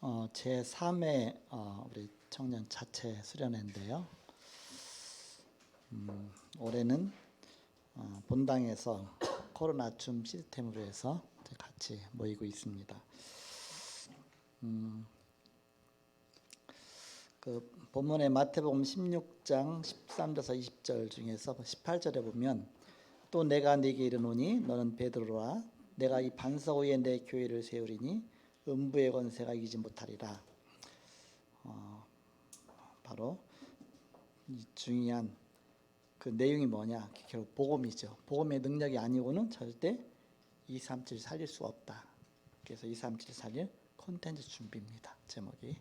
제3회 우리 청년 자체 수련회인데요. 올해는 본당에서 코로나 줌 시스템으로 해서 같이 모이고 있습니다. 그 본문의 마태복음 16장 13절에서 20절 중에서 18절에 보면 또 내가 네게 이르노니 너는 베드로라 내가 이 반석 위에 내 교회를 세우리니 음부의 권세가 이기지 못하리라. 바로 이 중요한 그 내용이 뭐냐? 결국 복음이죠. 복음의 능력이 아니고는 절대 237 살릴 수 없다. 그래서 237 살릴 콘텐츠 준비입니다. 제목이.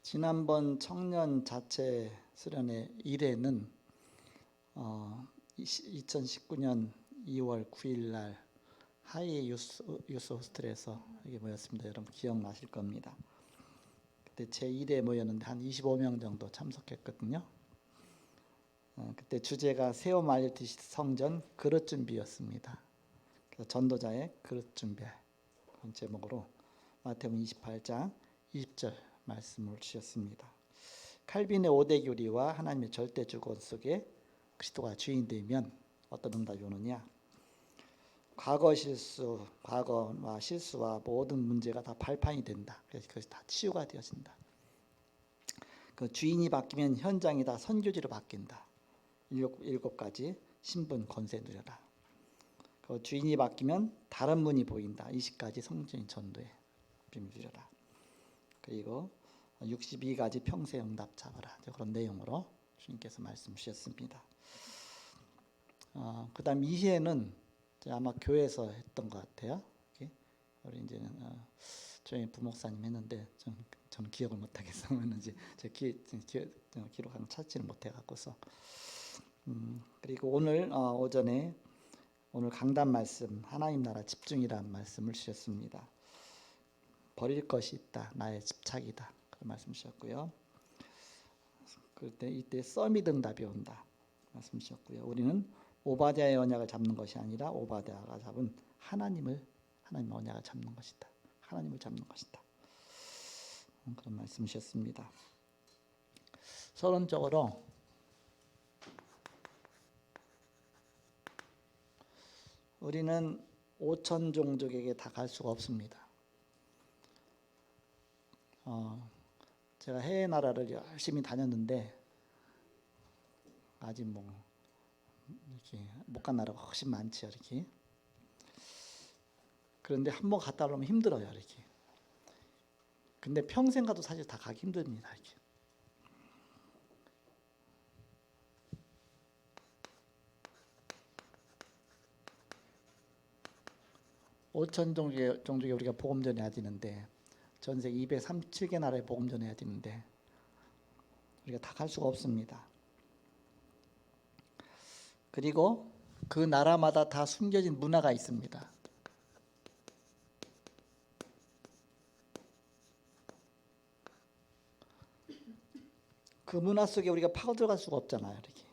지난번 청년 자체 수련회 1회는 2019년 2월 9일 날 하이 유스 호스텔에서 여기 모였습니다. 여러분 기억나실 겁니다. 그때 제 1회 모였는데 한 25명 정도 참석했거든요. 그때 주제가 세워 말리듯이 성전 그릇 준비였습니다. 그래서 전도자의 그릇 준비 그런 제목으로 마태복음 28장 20절 말씀을 주셨습니다. 칼빈의 5대 교리와 하나님의 절대 주권 속에 그리스도가 주인 되면 어떤 응답이 오느냐? 과거와 실수와 모든 문제가 다 발판이 된다. 그래서 그것이 다 치유가 되어진다. 그 주인이 바뀌면 현장이 다 선교지로 바뀐다. 7가지 신분 권세 누려라. 그 주인이 바뀌면 다른 문이 보인다. 20가지 성적인 전도의 비밀 누려라. 그리고 62가지 평생 응답 잡아라. 그런 내용으로 주님께서 말씀 주셨습니다. 그 다음 2회는 아마 교회에서 했던 것 같아요. 우리 이제는 저희 부목사님 했는데 저는 기억을 못 하겠어요. 제 기록하는 찾지를 못해 갖고서. 그리고 오늘 오전에 오늘 강단 말씀 하나님 나라 집중이라는 말씀을 주셨습니다. 버릴 것이 있다. 나의 집착이다. 그런 말씀 주셨고요. 그때 이때 서밋 응답이 온다. 말씀 주셨고요. 우리는 오바댜의 언약을 잡는 것이 아니라 오바댜가 잡은 하나님의 언약을 잡는 것이다. 하나님을 잡는 것이다. 그런 말씀 주셨습니다. 서론적으로 우리는 5천 종족에게 다 갈 수가 없습니다. 제가 해외 나라를 열심히 다녔는데 아직 이렇게 못 간 나라가 훨씬 많지요, 이렇게. 그런데 한번 갔다 오면 힘들어요, 이렇게. 근데 평생 가도 사실 다 가기 힘듭니다, 이렇게. (5천) 종족에 우리가 복음 전해야 되는데 전 세계 237개 나라에 복음 전해야 되는데 우리가 다 갈 수가 없습니다. 그리고 그 나라마다 다 숨겨진 문화가 있습니다. 그 문화 속에 우리가 파고들어갈 수가 없잖아요. 이렇게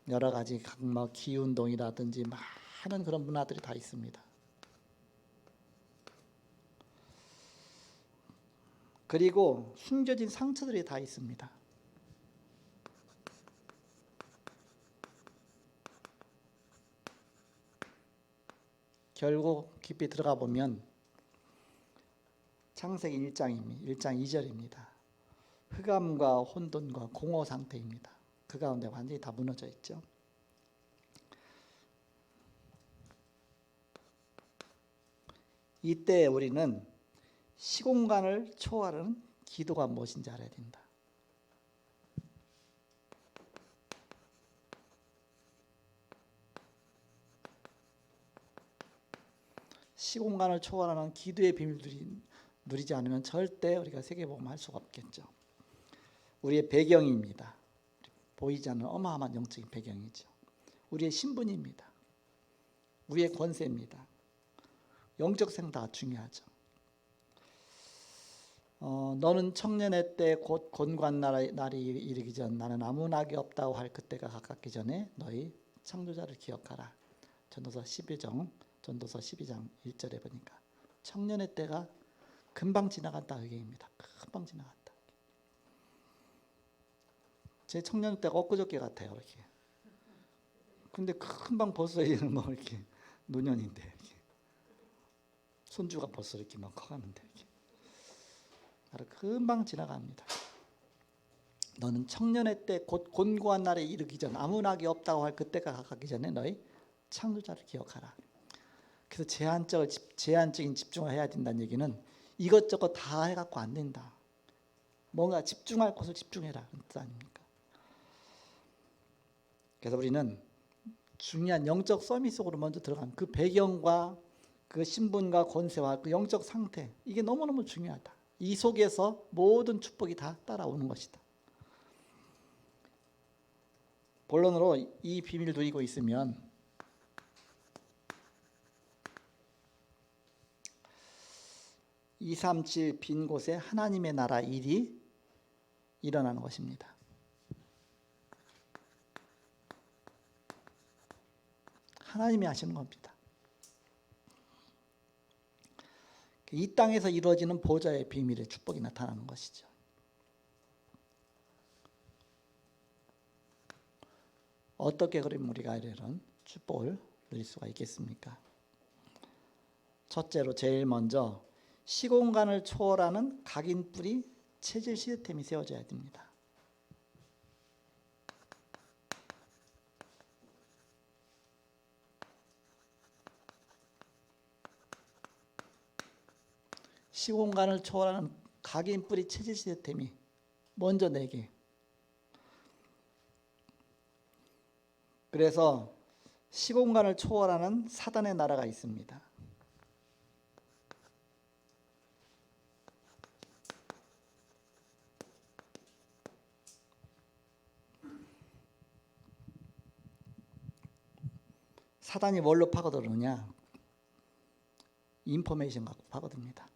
여러 가지 기운동이라든지 많은 그런 문화들이 다 있습니다. 그리고 숨겨진 상처들이 다 있습니다. 결국 깊이 들어가 보면 창세기 1장 2절입니다. 흑암과 혼돈과 공허 상태입니다. 그 가운데 완전히 다 무너져 있죠. 이때 우리는 시공간을 초월하는 기도가 무엇인지 알아야 된다. 시공간을 초월하는 기도의 비밀들이 누리지 않으면 절대 우리가 세계복음을 할 수가 없겠죠. 우리의 배경입니다. 보이지 않는 어마어마한 영적인 배경이죠. 우리의 신분입니다. 우리의 권세입니다. 영적 생 다 중요하죠. 너는 청년의 때 곧 곤고한 날이 이르기 전 나는 아무 낙이 없다고 할 그때가 가깝기 전에 너희 창조자를 기억하라. 전도서 12장 1절에 보니까 청년의 때가 금방 지나간다 얘기입니다. 금방 지나간다. 제 청년 때가 엊그저께 같아요. 이렇게. 근데 금방 벌써 뭐 이렇게 노년인데 이렇게. 손주가 벌써 이렇게 막 커가는데 이렇게. 금방 지나갑니다. 너는 청년의 때 곧 곤고한 날에 이르기 전 아무 낙이 없다고 할 그때가 가깝기 전에 너희 창조자를 기억하라. 그래서 제한적인 집중을 해야 된다는 얘기는 이것저것 다 해갖고 안 된다. 뭔가 집중할 것을 집중해라 그런 뜻 아닙니까? 그래서 우리는 중요한 영적 서밋 속으로 먼저 들어가는 그 배경과 그 신분과 권세와 그 영적 상태, 이게 너무너무 중요하다. 이 속에서 모든 축복이 다 따라오는 것이다. 본론으로 이 비밀을 누리고 있으면 237 빈 곳에 하나님의 나라 일이 일어나는 것입니다. 하나님이 하시는 겁니다. 이 땅에서 이루어지는 보좌의 비밀의 축복이 나타나는 것이죠. 어떻게 그러면 우리가 이런 축복을 누릴 수가 있겠습니까? 첫째로 제일 먼저 시공간을 초월하는 각인뿌리 체질 시스템이 세워져야 됩니다. 시공간을 초월하는 각인뿌리 체질 시스템이 먼저 내게. 그래서 시공간을 초월하는 사단의 나라가 있습니다. 사단이 뭘로 파고들느냐? 인포메이션 갖고 파고듭니다.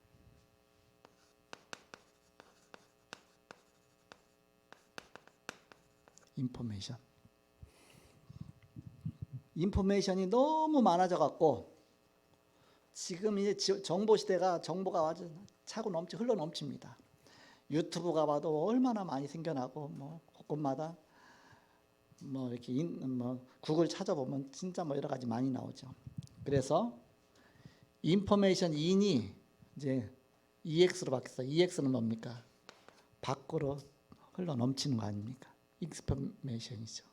인포메이션이 너무 많아져 갖고 지금 이제 정보 시대가 정보가 아주 차고 흘러 넘칩니다. 유튜브가 봐도 얼마나 많이 생겨나고 뭐 곳곳마다 뭐 이렇게 구글 찾아보면 진짜 뭐 여러 가지 많이 나오죠. 그래서 인포메이션 인이 이제 EX로 바뀌었어요. EX는 뭡니까? 밖으로 흘러 넘치는 거 아닙니까? 익스포메이션이죠.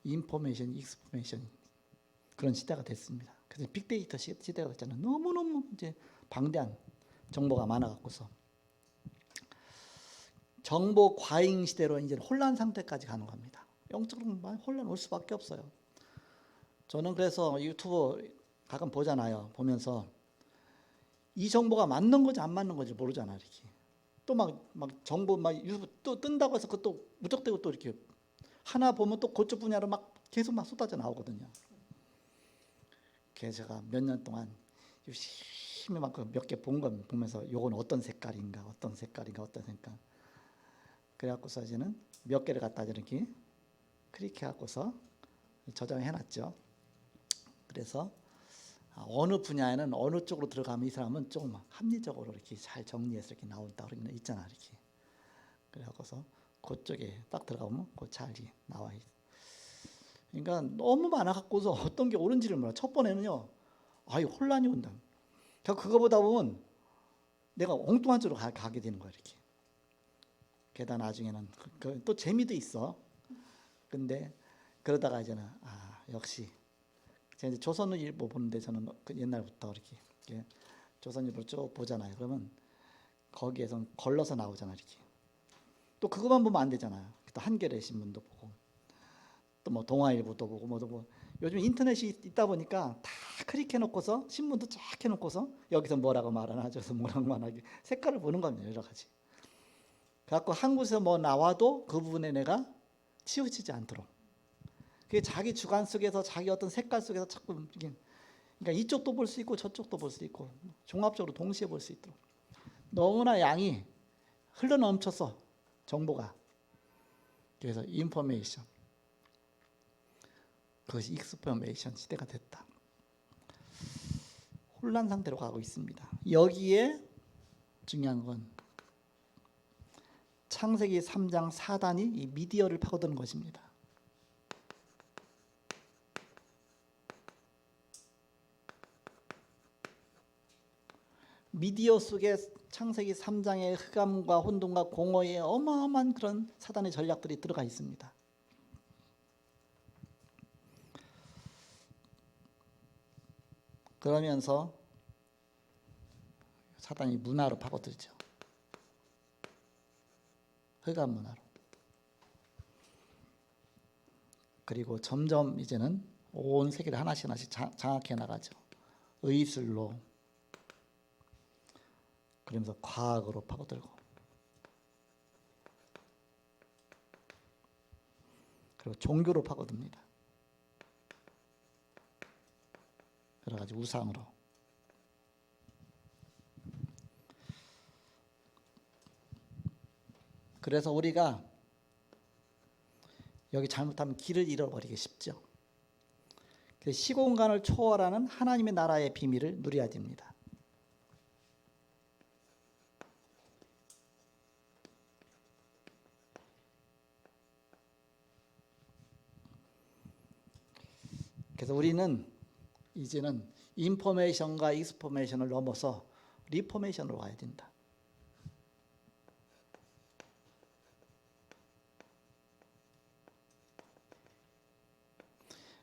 인포메이션, 익스포메이션 그런 시대가 됐습니다. 그래서 빅데이터 시대가 됐잖아요. 너무너무 이제 방대한 정보가 많아갖고서 정보 과잉 시대로 이제 혼란 상태까지 가는 겁니다. 영적으로 혼란 올 수밖에 없어요. 저는 그래서 유튜브 가끔 보잖아요. 보면서 이 정보가 맞는 건지 안 맞는 건지 모르잖아요. 이렇게 또 막 정보 유튜브 또 뜬다고 해서 그것도 무턱대고 또 이렇게 하나 보면 또 그쪽 분야로 막 계속 막 쏟아져 나오거든요. 그래서 제가 몇 년 동안 열심히 막 몇 개 본 거 보면서 요건 어떤 색깔인가. 그래갖고서 이제는 몇 개를 갖다 이렇게 클릭해갖고서 저장해 놨죠. 그래서 어느 분야에는 어느 쪽으로 들어가면 이 사람은 조금 합리적으로 이렇게 잘 정리해서 이렇게 나온다 그러는 있잖아 이렇게. 그래갖고서 그쪽에 딱 들어가면 그 잘 나와 있어. 그러니까 너무 많아갖고서 어떤 게 옳은지를 몰라. 첫 번에는요, 혼란이 온다. 그거 보다 보면 내가 엉뚱한 쪽으로 가게 되는 거야 이렇게. 게다가 나중에는 또 재미도 있어. 근데 그러다가 이제는 역시 제가 이제 조선일보 보는데 저는 옛날부터 이렇게 조선일보를 쭉 보잖아요. 그러면 거기에서 걸러서 나오잖아 이렇게. 또 그것만 보면 안 되잖아요. 또 한겨레 신문도 보고 또 뭐 동아일보도 보고 뭐 요즘 인터넷이 있다 보니까 다 클릭해놓고서 신문도 쫙 해놓고서 여기서 뭐라고 말하나 저기서 뭐라고 말하나 색깔을 보는 겁니다. 여러 가지. 그래갖고 한 곳에서 뭐 나와도 그 부분에 내가 치우치지 않도록. 그게 자기 주관 속에서 자기 어떤 색깔 속에서 자꾸 그러니까 이쪽도 볼 수 있고 저쪽도 볼 수 있고 종합적으로 동시에 볼 수 있도록. 너무나 양이 흘러넘쳐서 정보가. 그래서 인포메이션, 그것이 익스포메이션 시대가 됐다. 혼란 상태로 가고 있습니다. 여기에 중요한 건 창세기 3장 4단이 이 미디어를 파고드는 것입니다. 미디어 속에 창세기 3장의 흑암과 혼돈과 공허의 어마어마한 그런 사단의 전략들이 들어가 있습니다. 그러면서 사단이 문화로 파고들죠. 흑암 문화로. 그리고 점점 이제는 온 세계를 하나씩 장악해 나가죠. 의술로. 그러면서 과학으로 파고들고. 그리고 종교로 파고듭니다. 여러 가지 우상으로. 그래서 우리가 여기 잘못하면 길을 잃어버리기 쉽죠. 시공간을 초월하는 하나님의 나라의 비밀을 누려야 됩니다. 그래서 우리는 이제는 인포메이션과 익스포메이션을 넘어서 리포메이션으로 와야 된다.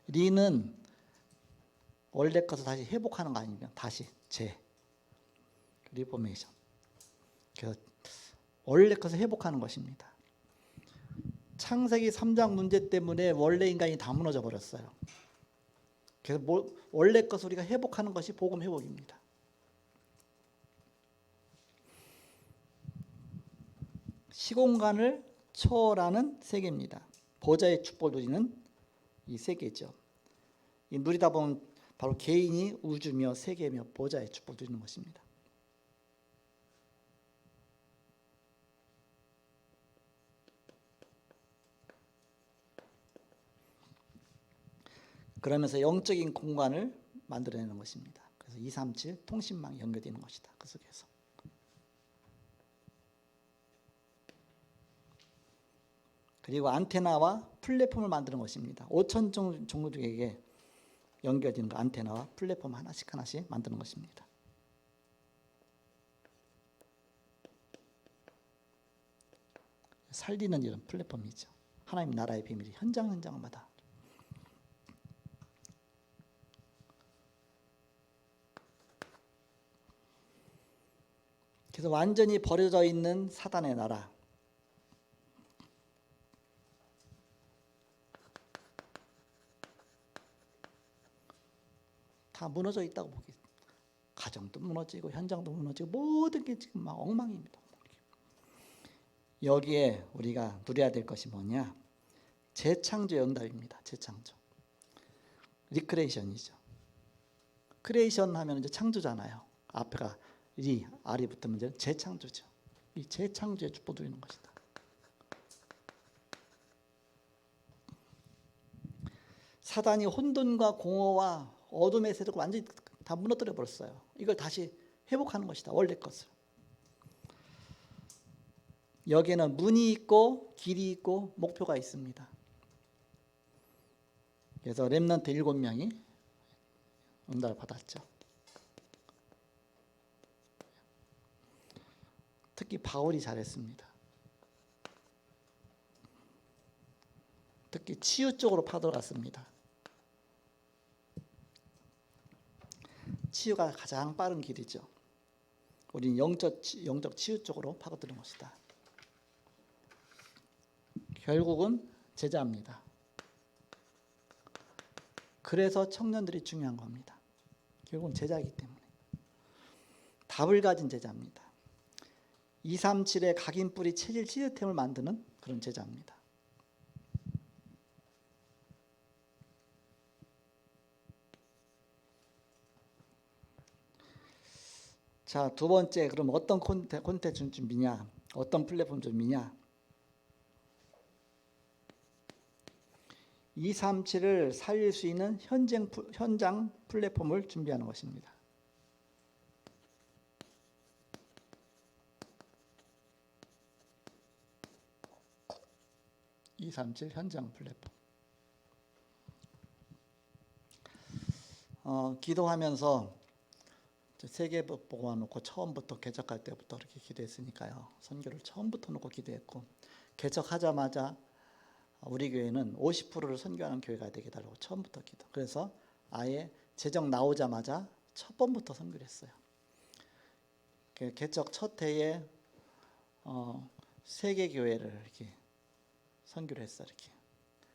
리는 원래 것을 다시 회복하는 거 아니면 다시 리포메이션. 그래서 원래 것을 회복하는 것입니다. 창세기 3장 문제 때문에 원래 인간이 다 무너져 버렸어요. 그래서 원래 것을 우리가 회복하는 것이 복음 회복입니다. 시공간을 초월하는 세계입니다. 보좌의 축복을 누리는 이 세계죠. 이 누리다 보면 바로 개인이 우주며 세계며 보좌의 축복을 누리는 것입니다. 그러면서 영적인 공간을 만들어내는 것입니다. 그래서 237 통신망이 연결되는 것이다. 그 속에서. 그리고 안테나와 플랫폼을 만드는 것입니다. 5천 종족에게 연결되는 거, 안테나와 플랫폼 하나씩 만드는 것입니다. 살리는 이런 플랫폼이죠. 하나님 나라의 비밀이 현장마다. 그래서 완전히 버려져 있는 사단의 나라. 다 무너져 있다고 보기. 가정도 무너지고 현장도 무너지고 모든 게 지금 막 엉망입니다. 여기에 우리가 누려야 될 것이 뭐냐? 재창조의 응답입니다. 재창조. 리크레이션이죠. 크리에이션 하면 이제 창조잖아요. 앞에가 리, 알이 붙으면 이제 재창조죠. 이 재창조의 축복 누리는 것이다. 사단이 혼돈과 공허와 어둠의 세력을 완전히 다 무너뜨려 버렸어요. 이걸 다시 회복하는 것이다. 원래 것을. 여기에는 문이 있고 길이 있고 목표가 있습니다. 그래서 렘넌트 7명이 응답을 받았죠. 특히 바울이 잘했습니다. 특히 치유 쪽으로 파들어갔습니다. 치유가 가장 빠른 길이죠. 우리는 영적 치유 쪽으로 파고드는 것이다. 결국은 제자입니다. 그래서 청년들이 중요한 겁니다. 결국은 제자이기 때문에. 답을 가진 제자입니다. 237의 각인뿌리 체질 시스템을 만드는 그런 제자입니다. 자, 두 번째, 그럼 어떤 콘텐츠 준비냐? 어떤 플랫폼 준비냐? 237을 살릴 수 있는 현장 플랫폼을 준비하는 것입니다. 237 현장 플랫폼. 기도하면서 세계보고만 놓고 처음부터 개척할 때부터 그렇게 기도했으니까요. 선교를 처음부터 놓고 기도했고, 개척하자마자 우리 교회는 50%를 선교하는 교회가 되게 달라고 처음부터 기도. 그래서 아예 재정 나오자마자 첫 번부터 선교를 했어요. 개척 첫 해에 세 개 교회를 이렇게 선교를 했어. 이렇게.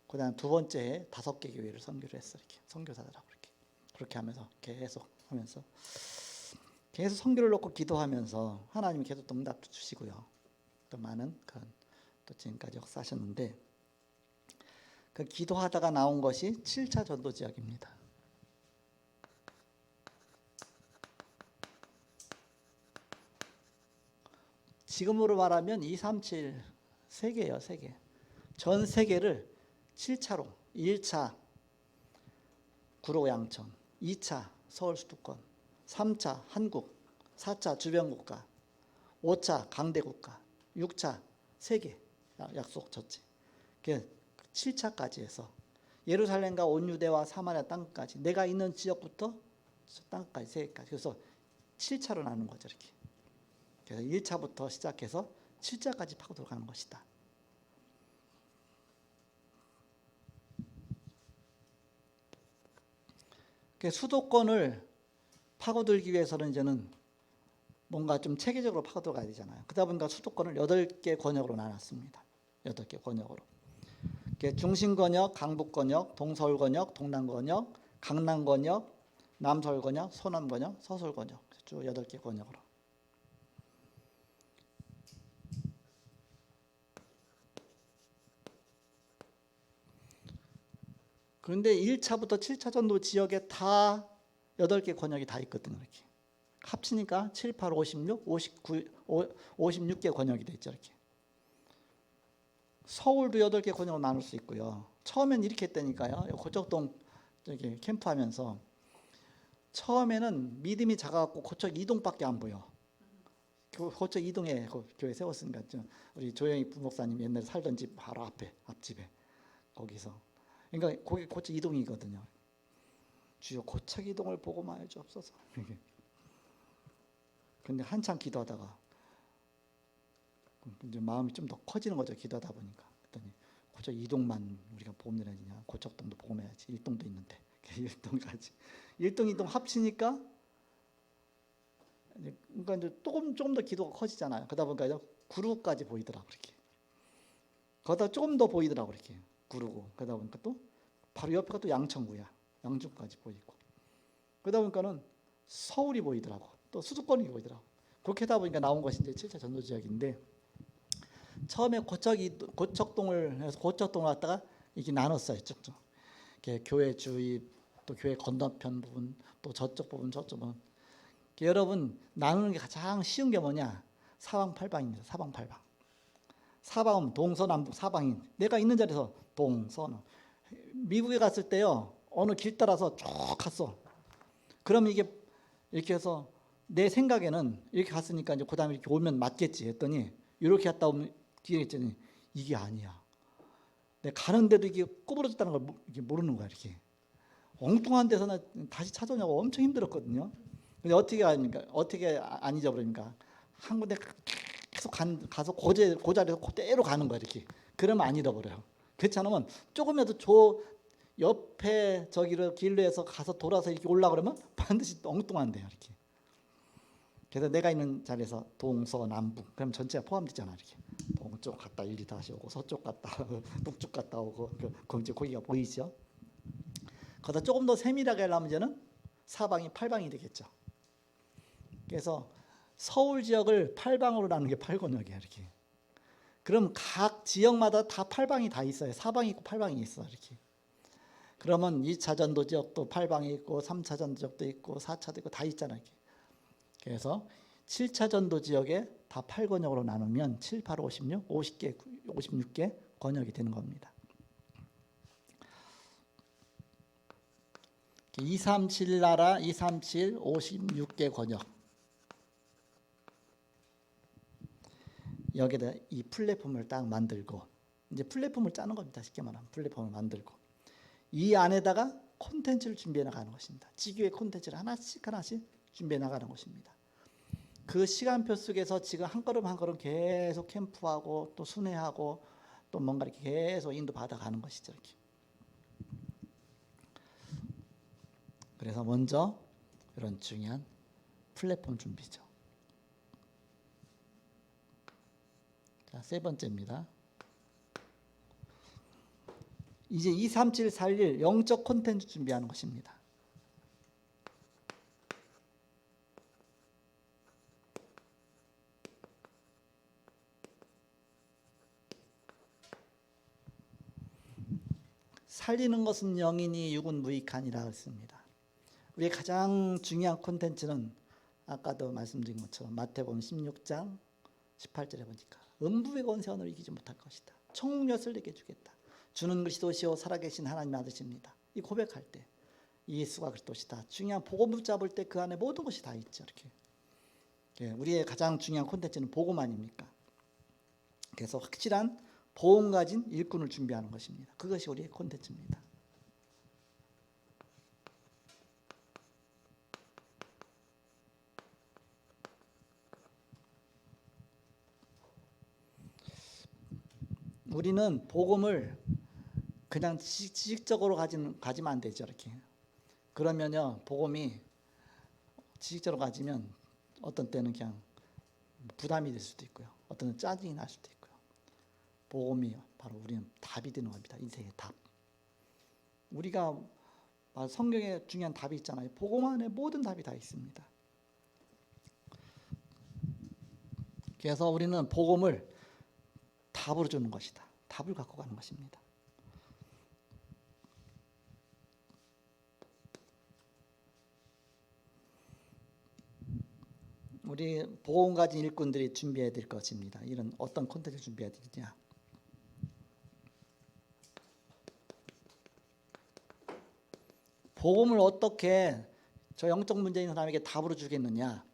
그다음 두 번째 해 5개 교회를 선교를 했어. 이렇게 선교사들하고 그렇게 하면서 계속 하면서 계속 선교를 놓고 기도하면서 하나님이 계속 응답도 주시고요. 또 많은 또 지금까지 역사하셨는데, 그 기도하다가 나온 것이 7차 전도 지역입니다. 지금으로 말하면 237 세계예요, 세계. 전 세계를 7차로 1차 구로 양천, 2차 서울 수도권, 3차 한국, 4차 주변 국가, 5차 강대 국가, 6차 세계 약속 졌지. 7차까지 해서 예루살렘과 온 유대와 사마리아 땅까지, 내가 있는 지역부터 땅까지 세계까지. 그래서 7차로 나누는 거죠, 이렇게. 그래서 1차부터 시작해서 7차까지 파고 들어가는 것이다. 수도권을 파고들기 위해서는 이제는 뭔가 좀 체계적으로 파고들어가야 되잖아요. 그러다 보니까 수도권을 8개 권역으로 나눴습니다. 8개 권역으로. 중심 권역, 강북 권역, 동서울 권역, 동남 권역, 강남 권역, 남서울 권역, 소남 권역, 서서울 권역, 쭉 8개 권역으로. 그런데 1차부터 7차 전도 지역에 다 8개 권역이 다 있거든요. 이렇게 합치니까 7, 8, 56, 59, 56개 권역이 돼 있죠. 이렇게. 서울도 8개 권역으로 나눌 수 있고요. 처음엔 이렇게 했다니까요. 고척동 저기 캠프하면서 처음에는 믿음이 작아갖고 고척 이동밖에 안 보여. 고척 이동에 교회 세웠으니까 우리 조영희 부목사님 옛날에 살던 집 바로 앞집에 거기서. 그러니까 거기 고척 이동이거든요. 주여 고척 이동을 보고만 해주옵소서. 근데 한참 기도하다가 이제 마음이 좀 더 커지는 거죠. 기도하다 보니까. 그랬더니 고척 이동만 우리가 보면 되냐? 고척동도 보면 해야지. 일동도 있는데. 일동까지. 일동 이동 합치니까 그러니까 이제 조금 더 기도가 커지잖아요. 그러다 보니까 구루까지 보이더라고 그렇게. 거기다 조금 더 보이더라고 이렇게. 구르고. 그러다 보니까 또 바로 옆에가 또 양천구야. 양주까지 보이고. 그러다 보니까는 서울이 보이더라고. 또 수도권이 보이더라고. 그렇게 하다 보니까 나온 것이 이제 7차 전도 지역인데, 처음에 고척동을 해서 고척동을 갖다가 이렇게 나눴어요. 쭉쭉. 교회 주위, 또 교회 건너편 부분, 또 저쪽 부분, 저쪽 부분. 여러분 나누는 게 가장 쉬운 게 뭐냐? 사방팔방입니다. 사방팔방. 사방은 동서남북 사방인. 내가 있는 자리에서 동서. 미국에 갔을 때요, 어느 길 따라서 쭉 갔어. 그럼 이게 이렇게 해서 내 생각에는 이렇게 갔으니까 이제 그다음에 이렇게 오면 맞겠지 했더니 이렇게 갔다 오면 뒤에 있더니 이게 아니야. 내가 가는데도 이게 구부러졌다는 걸 이렇게 모르는 거야. 이렇게 엉뚱한 데서는 다시 찾아오냐고 엄청 힘들었거든요. 근데 어떻게 아닙니까? 어떻게 안 잊어버립니까? 한 군데 계속 가서 그 자리에서 그대로 가는 거야. 이렇게. 그러면 안 잃어버려요. 그렇지 않으면 조금이라도 옆에 저기를 길로 해서 가서 돌아서 이렇게 올라가려면 반드시 엉뚱한데요. 이렇게. 그래서 내가 있는 자리에서 동서남북 그럼 전체가 포함되잖아. 이렇게 동쪽 갔다 일리 다시 오고 서쪽 갔다 북쪽 갔다 오고 거기가 보이죠. 거기다 조금 더 세밀하게 하려면 이제는 사방이 8방이 되겠죠. 그래서 서울 지역을 8방으로 나누는 게 8권역이야 이렇게. 그럼 각 지역마다 다 8방이 다 있어요. 4방이 있고 8방이 있어 이렇게. 그러면 2차 전도 지역도 8방이 있고 3차 전도 지역도 있고 4차도 있고 다 있잖아요. 이렇게. 그래서 7차 전도 지역에 다 8권역으로 나누면 7, 8, 56, 56개 권역이 되는 겁니다. 237 나라, 237, 56개 권역. 여기다 이 플랫폼을 딱 만들고 이제 플랫폼을 짜는 겁니다. 쉽게 말하면 플랫폼을 만들고 이 안에다가 콘텐츠를 준비해 나가는 것입니다. 지교의 콘텐츠를 하나씩 준비해 나가는 것입니다. 그 시간표 속에서 지금 한 걸음 한 걸음 계속 캠프하고 또 순회하고 또 뭔가 이렇게 계속 인도받아 가는 것이죠. 이렇게. 그래서 먼저 이런 중요한 플랫폼 준비죠. 자, 세 번째입니다. 이제 23741 영적 콘텐츠 준비하는 것입니다. 살리는 것은 영이니 육은 무익하니라 했습니다. 우리의 가장 중요한 콘텐츠는 아까도 말씀드린 것처럼 마태복음 16장 18절에 보니까 음부의 권세가 너를 이기지 못할 것이다. 천국엿을 내게 주겠다. 주는 그리스도시요 살아계신 하나님의 아들이십니다. 이 고백할 때 예수가 그리스도시다. 중요한 복음 붙잡을 때 그 안에 모든 것이 다 있죠. 이렇게. 예, 우리의 가장 중요한 콘텐츠는 복음 아닙니까? 그래서 확실한 복음 가진 일꾼을 준비하는 것입니다. 그것이 우리의 콘텐츠입니다. 우리는 복음을 그냥 지식적으로 가지면 안 되죠. 이렇게. 그러면요, 복음이 지식적으로 가지면 어떤 때는 그냥 부담이 될 수도 있고요. 어떤 때는 짜증이 날 수도 있고요. 복음이 바로 우리는 답이 되는 겁니다. 인생의 답. 우리가 성경에 중요한 답이 있잖아요. 복음 안에 모든 답이 다 있습니다. 그래서 우리는 복음을 답으로 주는 것이다. 답을 갖고 가는 것입니다. 우리 복음 가진 일꾼들이 준비해야 될 것입니다. 이런 어떤 콘텐츠를 준비해야 되느냐. 복음을 어떻게 저 영적 문제 있는 사람에게 답으로 주겠느냐.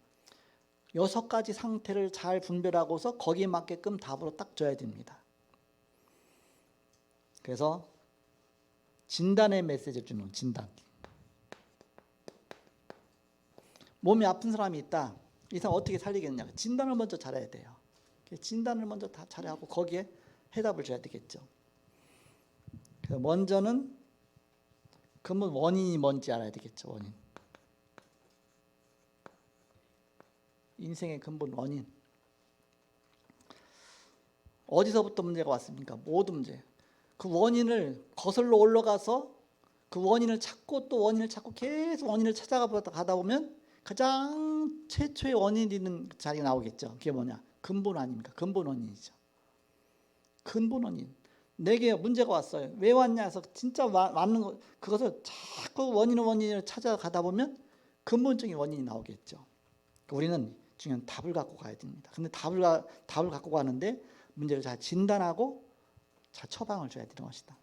6가지 상태를 잘 분별하고서 거기에 맞게끔 답으로 딱 줘야 됩니다. 그래서 진단의 메시지를 주는 진단. 몸이 아픈 사람이 있다. 이 사람 어떻게 살리겠느냐. 진단을 먼저 잘해야 돼요. 진단을 먼저 다 잘하고 거기에 해답을 줘야 되겠죠. 그래서 먼저는 근본 원인이 뭔지 알아야 되겠죠. 원인. 인생의 근본 원인. 어디서부터 문제가 왔습니까? 모든 문제. 그 원인을 거슬러 올라가서 그 원인을 찾고 또 원인을 찾고 계속 원인을 찾아가다 보면 가장 최초의 원인이 있는 자리가 나오겠죠. 그게 뭐냐? 근본 아닙니까? 근본 원인이죠. 근본 원인. 내게 문제가 왔어요. 왜 왔냐 해서 진짜 맞는 거, 그것을 자꾸 원인을 찾아가다 보면 근본적인 원인이 나오겠죠. 우리는 중요한 답을 갖고 가야 됩니다. 근데 답을 갖고 가는데 문제를 잘 진단하고 잘 처방을 줘야 되는 것이다.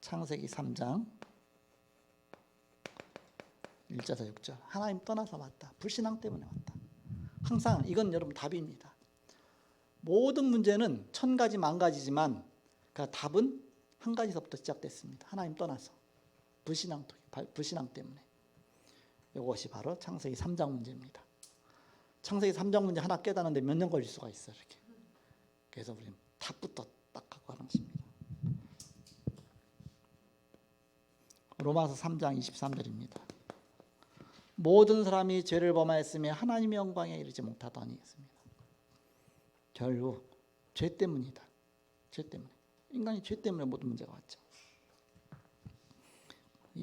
창세기 3장 1절에서 6절. 하나님 떠나서 왔다. 불신앙 때문에 왔다. 항상 이건 여러분 답입니다. 모든 문제는 1000가지 만가지지만 그 답은 한 가지서부터 시작됐습니다. 하나님 떠나서 불신앙 때문에. 이것이 바로 창세기 3장 문제입니다. 창세기 3장 문제 하나 깨닫는데 몇 년 걸릴 수가 있어요. 이렇게. 그래서 우리는 답부터 딱 갖고 가는 것입니다. 로마서 3장 23절입니다. 모든 사람이 죄를 범하였으며 하나님의 영광에 이르지 못하더니 했습니다. 결국 죄 때문이다. 죄 때문에. 인간이 죄 때문에 모든 문제가 왔죠.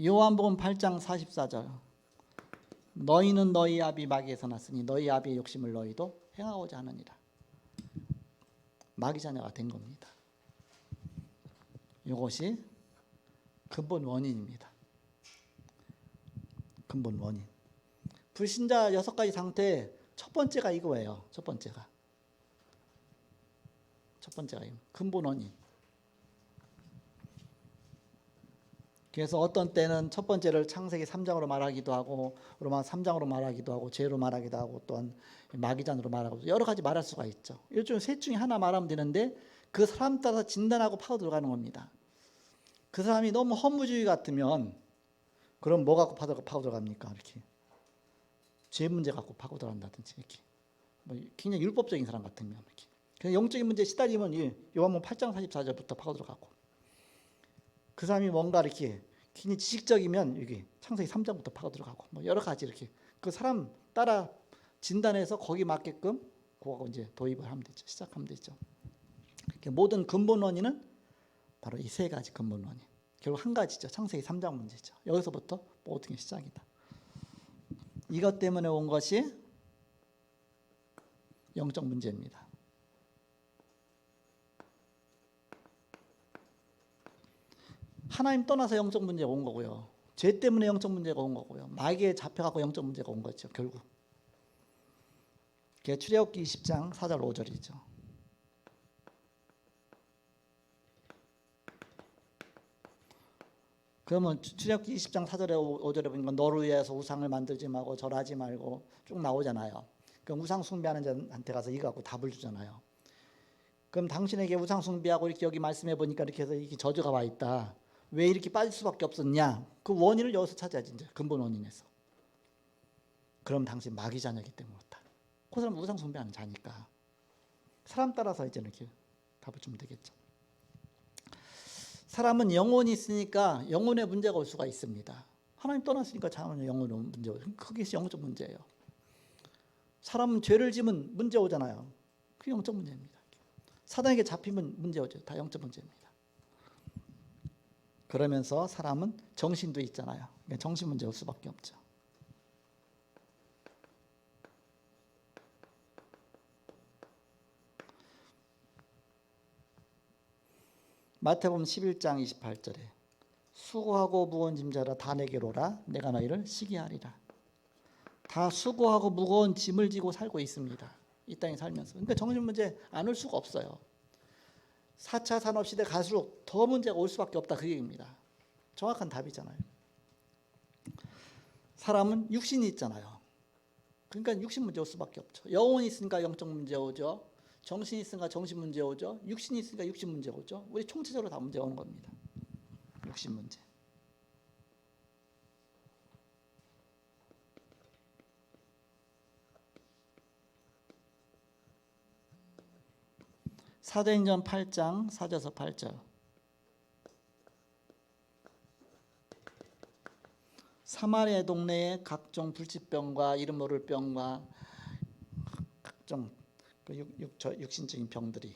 요한복음 8장 44절. 너희는 너희 아비 마귀에서 났으니 너희 아비의 욕심을 너희도 행하고자 하느니라. 마귀 자녀가 된 겁니다. 이것이 근본 원인입니다. 근본 원인. 불신자 6가지 상태 첫 번째가 이거예요. 첫 번째가 근본 원인. 그래서 어떤 때는 첫 번째를 창세기 3장으로 말하기도 하고 로마 3장으로 말하기도 하고 죄로 말하기도 하고 또한 마귀잔으로 말하고 여러 가지 말할 수가 있죠. 요즘 셋 중에 하나 말하면 되는데 그 사람 따라서 진단하고 파고 들어가는 겁니다. 그 사람이 너무 허무주의 같으면 그럼 뭐 갖고 파고 들어갑니까? 이렇게 죄 문제 갖고 파고 들어간다든지 이렇게 뭐 굉장히 율법적인 사람 같으면 이렇게 그냥 영적인 문제에 시달리면 요한복음 8장 44절부터 파고 들어가고 그 사람이 뭔가 이렇게 굉장히 지식적이면 여기 창세기 3장부터 파고 들어가고 뭐 여러 가지 이렇게 그 사람 따라 진단해서 거기 맞게끔 그거 이제 도입을 하면 되죠. 시작하면 되죠. 모든 근본 원인은 바로 이 세 가지 근본 원인. 결국 한 가지죠. 창세기 3장 문제죠. 여기서부터 모든 게 시작이다. 이것 때문에 온 것이 영적 문제입니다. 하나님 떠나서 영적 문제가 온 거고요. 죄 때문에 영적 문제가 온 거고요. 마귀에 잡혀갖고 영적 문제가 온 거죠. 결국. 그게 출애굽기 20장 4절 5절이죠. 그러면 출애굽기 20장 4절에 5절에 보니까 너를 위해서 우상을 만들지 말고 절하지 말고 쭉 나오잖아요. 그럼 우상 숭배하는 자한테 가서 이거 갖고 답을 주잖아요. 그럼 당신에게 우상 숭배하고 이렇게 여기 말씀해 보니까 이렇게 해서 이렇게 저주가 와 있다. 왜 이렇게 빠질 수밖에 없었냐? 그 원인을 여기서 찾아야지 이제 근본 원인에서. 그럼 당신 마귀 자녀이기 때문에 그렇다. 그 사람 우상 숭배하는 자니까 사람 따라서 이제 이렇게 답을 주면 되겠죠. 사람은 영혼이 있으니까 영혼의 문제가 올 수가 있습니다. 하나님 떠났으니까 자는 영혼의 문제, 그게 영적 문제예요. 사람은 죄를 지면 문제 오잖아요. 그게 영적 문제입니다. 사단에게 잡히면 문제 오죠. 다 영적 문제입니다. 그러면서 사람은 정신도 있잖아요. 정신 문제 올 수밖에 없죠. 마태복음 11장 28절에 수고하고 무거운 짐자라 다 내게로 오라 내가 너희를 쉬게 하리라. 다 수고하고 무거운 짐을 지고 살고 있습니다. 이 땅에 살면서. 그러니까 정신 문제 안 올 수가 없어요. 4차 산업시대 갈수록 더 문제가 올 수밖에 없다 그 얘기입니다. 정확한 답이잖아요. 사람은 육신이 있잖아요. 그러니까 육신 문제 올 수밖에 없죠. 영혼이 있으니까 영적 문제 오죠. 정신이 있으니까 정신 문제 오죠. 육신이 있으니까 육신 문제 오죠. 우리 총체적으로 다 문제가 오는 겁니다. 육신 문제. 사도행전 8장 4절에서 8절. 사마리아 동네에 각종 불치병과 이름 모를 병과 각종 육신적인 병들이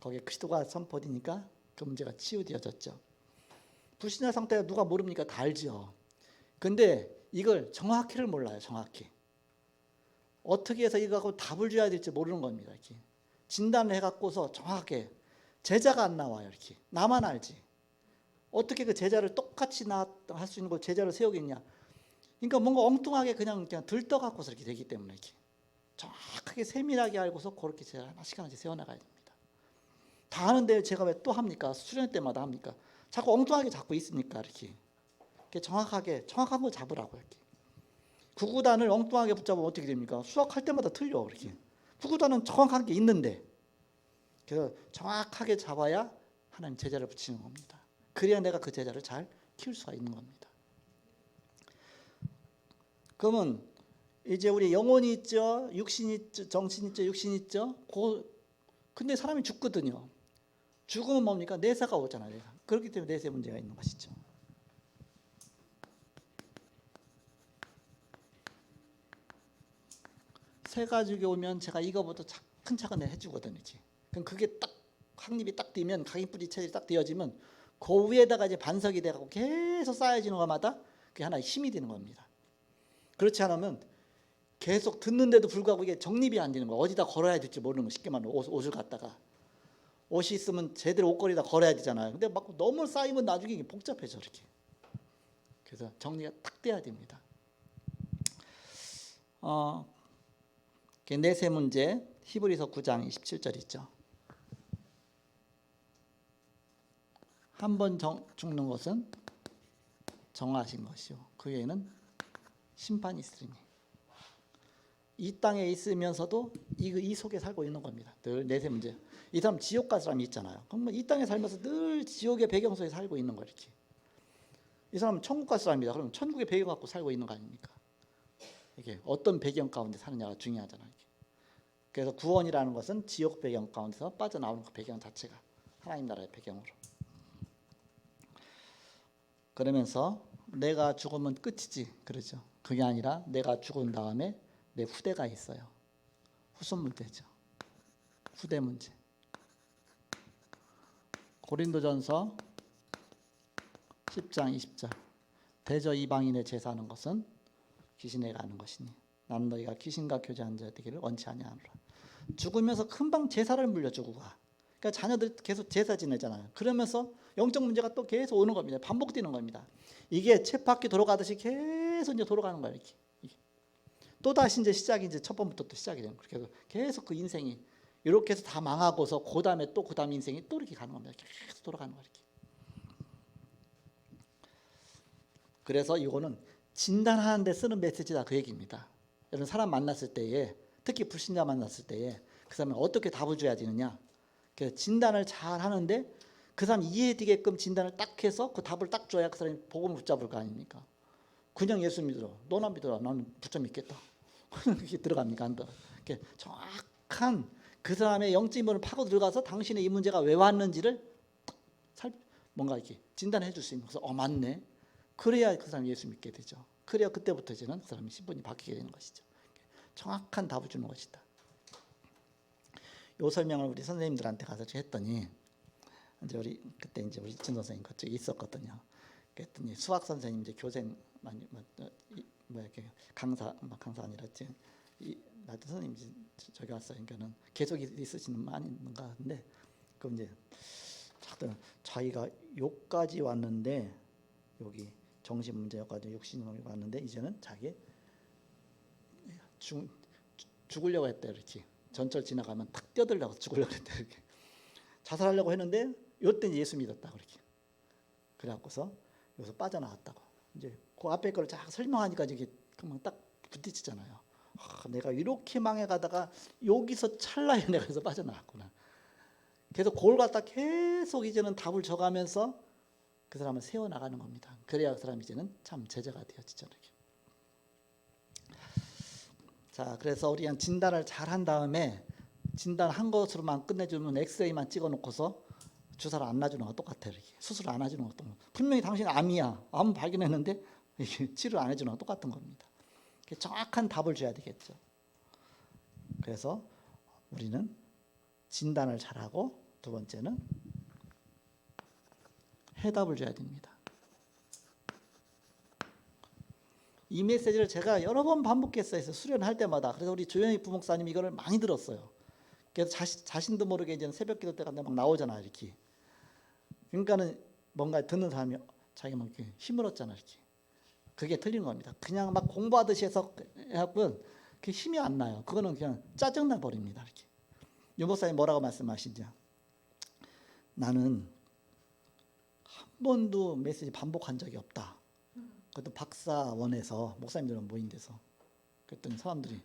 거기에 그리스도가 선포되니까 그 문제가 치유되어졌죠. 불신자 상태가 누가 모릅니까? 다 알죠. 근데 이걸 정확히를 몰라요. 정확히. 어떻게 해서 이거하고 답을 줘야 될지 모르는 겁니다. 이렇게. 진단을 해갖고서 정확하게 제자가 안 나와요. 이렇게. 나만 알지. 어떻게 그 제자를 똑같이 할 수 있는 걸 제자를 세우겠냐. 그러니까 뭔가 엉뚱하게 그냥 들떠갖고서 이렇게 되기 때문에 이렇게. 정확하게 세밀하게 알고서 그렇게 제가 하나씩 하나씩 세워나가야 됩니다. 다 아는데 제가 왜 또 합니까? 수련 때마다 합니까? 자꾸 엉뚱하게 잡고 있으니까 이렇게 정확한 거 잡으라고 이렇게. 구구단을 엉뚱하게 붙잡으면 어떻게 됩니까? 수학할 때마다 틀려 이렇게. 구구단은 정확한 게 있는데 그래서 정확하게 잡아야 하나님 제자를 붙이는 겁니다. 그래야 내가 그 제자를 잘 키울 수가 있는 겁니다. 그러면 이제 우리 영혼이 있죠, 육신이 있죠, 정신이 있죠, 육신이 있죠. 근데 사람이 죽거든요. 죽으면 뭡니까? 내사가 오잖아요. 내사. 그렇기 때문에 내세 문제가 있는 것이죠. 새 가족이 오면 제가 이거부터 차근차근 해주거든요. 그럼 그게 딱 확립이 딱 되면 각인뿌리 체질이 딱 되어지면 그 위에다가 이제 반석이 돼가고 계속 쌓여지는 것마다 그게 하나의 힘이 되는 겁니다. 그렇지 않으면 계속 듣는데도 불구하고 이게 정립이 안 되는 거야. 어디다 걸어야 될지 모르는 거. 쉽게 말하면 옷을 갖다가 옷이 있으면 제대로 옷걸이다 걸어야 되잖아요. 근데 막 너무 쌓이면 나중에 이게 복잡해져 이렇게. 그래서 정리가 딱 돼야 됩니다. 넷의 문제 히브리서 9장 27절 있죠. 한 번 죽는 것은 정하신 것이요 그 외에는 심판이 있으리니. 이 땅에 있으면서도 이 속에 살고 있는 겁니다. 늘 넷의 문제. 이 사람 지옥 갈 사람이 있잖아요. 그러면 이 땅에 살면서 늘 지옥의 배경 속에 살고 있는 거 이렇게. 이 사람은 천국 갈 사람이다. 그러면 천국의 배경 갖고 살고 있는 거 아닙니까? 이게 어떤 배경 가운데 사느냐가 중요하잖아요. 이게. 그래서 구원이라는 것은 지옥 배경 가운데서 빠져나오는 그 배경 자체가 하나님 나라의 배경으로. 그러면서 내가 죽으면 끝이지 그러죠. 그게 아니라 내가 죽은 다음에 내 후대가 있어요. 후손 문제죠. 후대 문제. 고린도전서 10장 20절. 대저 이방인의 제사하는 것은 귀신에게 아는 것이니 나는 너희가 귀신과 교제한 자 되기를 원치 아니하노라. 죽으면서 금방 제사를 물려주고 가. 그러니까 자녀들 계속 제사 지내잖아요. 그러면서 영적 문제가 또 계속 오는 겁니다. 반복되는 겁니다. 이게 쳇바퀴 돌아가듯이 계속 이제 돌아가는 거예요. 이렇게. 또 다시 이제 시작이 이제 첫 번부터 또 시작이 되는 거예요. 그래서 계속 그 인생이 이렇게 해서 다 망하고서 그 다음에 또 그 다음 인생이 또 이렇게 가는 겁니다. 계속 돌아가는 거예요. 이렇게. 그래서 이거는 진단하는 데 쓰는 메시지다 그 얘기입니다. 여러분 사람 만났을 때에 특히 불신자 만났을 때에 그 사람은 어떻게 답을 줘야 되느냐. 그래서 진단을 잘 하는데 그 사람 이해되게끔 진단을 딱 해서 그 답을 딱 줘야 그 사람이 복음을 붙잡을 거 아닙니까? 그냥 예수 믿으러 너나 믿어라 나는 붙잡 믿겠다. 그게 들어갑니까? 안 들어. 정확한 그 사람의 영적인 파고 들어가서 당신의 이 문제가 왜 왔는지를 뭔가 이렇게 진단해 줄 수 있는. 그래서 맞네. 그래야 그 사람이 예수 믿게 되죠. 그래야 그때부터 이제는 그 사람이 신분이 바뀌게 되는 것이죠. 정확한 답을 주는 것이다. 요 설명을 우리 선생님들한테 가서 했더니 이제 그때 이제 우리 진 선생님 그쪽에 있었거든요. 그랬더니 수학 선생님 이제 교생 많이 이렇게 강사 아니라 나도 선생님 저기 왔어요. 그러니까는 계속 있으시는 많이 있는가 하는데 그 이제 자기가 요까지 왔는데 여기 정신 문제여가지고 욕심이 왔는데 이제는 자기 죽으려고 했대. 이렇게 전철 지나가면 탁 뛰어들려고 죽으려고 했대. 이렇게 자살하려고 했는데 요때 예수 믿었다 그렇게. 그래갖고서 여기서 빠져나왔다고. 이제 그 앞에 거를 쫙 설명하니까 이게 그만 딱 부딪히잖아요. 내가 이렇게 망해가다가 여기서 찰나에 내가 여기서 빠져나왔구나. 그래서 그걸 갖다 계속 이제는 답을 줘가면서 그 사람을 세워나가는 겁니다. 그래야 그 사람이 이제는 참 제자가 되어지죠. 자, 그래서 우리 한 진단을 잘 한 다음에 진단한 것으로만 끝내주면 엑스레이만 찍어놓고서 주사를 안 놔주는 거 똑같아요. 이렇게. 수술 안 해주는 것도 분명히 당신 암이야. 암 발견했는데 이게 치료 안 해주는 거 똑같은 겁니다. 정확한 답을 줘야 되겠죠. 그래서 우리는 진단을 잘하고 두 번째는 해답을 줘야 됩니다. 이 메시지를 제가 여러 번 반복했어요. 수련할 때마다. 그래서 우리 조영희 부목사님 이거를 많이 들었어요. 그래서 자신도 모르게 이제 새벽기도 때가 막 나오잖아 이렇게. 그러니까는 뭔가 듣는 사람이 자기가 막 이렇게 힘을 얻잖아 이렇게. 그게 틀린 겁니다. 그냥 막 공부하듯이 해서 해갖고 그 힘이 안 나요. 그거는 그냥 짜증나 버립니다. 이렇게. 유 목사님 뭐라고 말씀하시죠? 나는 한 번도 메시지 반복한 적이 없다. 그것도 박사원에서 목사님들은 모인 데서. 그랬더니 사람들이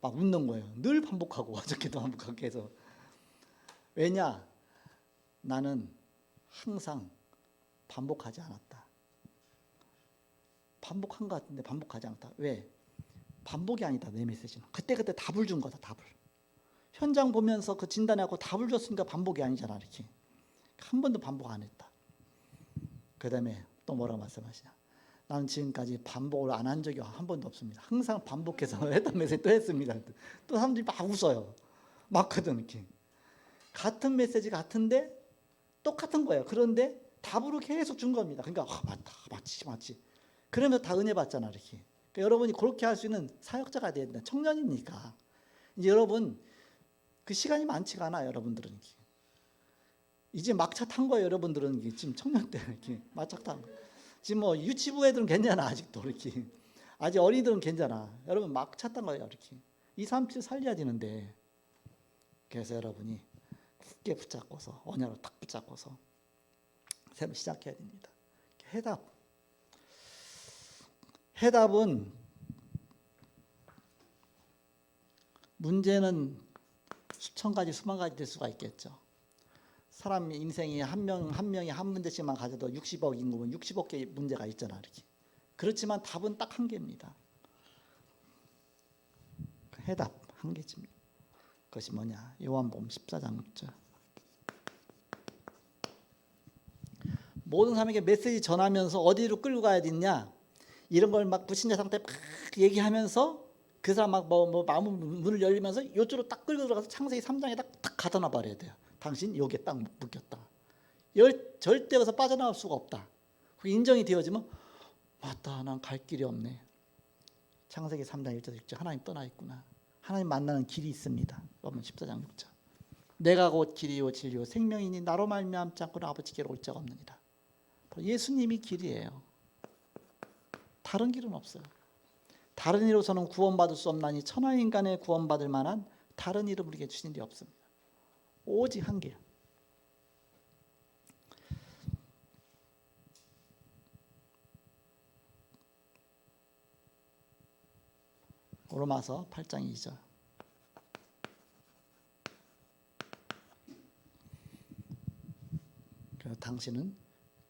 막 웃는 거예요. 늘 반복하고 어저께도 반복하고 해서. 왜냐? 나는 항상 반복하지 않았다. 반복한 것 같은데 반복하지 않았다. 왜? 반복이 아니다. 내 메시지는. 그때그때 답을 준 거다. 답을. 현장 보면서 그 진단하고 답을 줬으니까 반복이 아니잖아. 이렇게. 한 번도 반복 안 했다. 그 다음에 또 뭐라고 말씀하시냐. 나는 지금까지 반복을 안 한 적이 한 번도 없습니다. 항상 반복해서 했던 메시지 또 했습니다. 또 사람들이 막 웃어요. 맞거든 이렇게. 같은 메시지 같은데 똑같은 거예요. 그런데 답으로 계속 준 겁니다. 그러니까 맞다, 맞지. 그러면서 다 은혜 받잖아 이렇게. 그러니까 여러분이 그렇게 할 수 있는 사역자가 돼야 된다. 청년이니까. 이제 여러분 그 시간이 많지가 않아요. 여러분들은 이제 막차 탄 거예요. 여러분들은 지금 청년 때 이렇게 막차 탄 거. 지금 뭐 유치부 애들은 괜찮아 아직도 이렇게. 아직 어린이들은 괜찮아. 여러분 막차 탄 거예요. 이렇게 2, 3주 살려야 되는데. 그래서 여러분이 굳게 붙잡고서 언약을 딱 붙잡고서 새로 시작해야 됩니다. 해답은 문제는 수천 가지 수만 가지 될 수가 있겠죠. 사람 인생이 한 명이 한 문제씩만 가져도 60억 인구면 60억 개의 문제가 있잖아 이렇게. 그렇지만 답은 딱 한 개입니다. 해답 한 개입니다. 그것이 뭐냐? 요한복음 14장 6절. 모든 사람에게 메시지 전하면서 어디로 끌고 가야 되냐? 이런 걸 막 불신자 상태 막 얘기하면서 그 사람 막 마음 문을 열리면서 요쪽으로 딱 끌고 들어가서 창세기 3장에 딱 가둬놔 버려야 돼요. 당신 여기에 딱 묶였다. 절대 여기서 빠져나올 수가 없다. 그게 인정이 되어지면 맞다, 난 갈 길이 없네. 창세기 3장 1절 6절 하나님 떠나 있구나. 하나님 만나는 길이 있습니다. 로마서 14장 6절. 내가 곧 길이요 진리요 생명이니 나로 말미암지 않고는 아버지께로 올 자가 없느니라. 예수님이 길이에요. 다른 길은 없어요. 다른 이로서는 구원받을 수 없나니 천하 인간의 구원받을 만한 다른 이름 우리에게 주신 일이 없습니다. 오직 한 길. 로마서 8장 2절. 당신은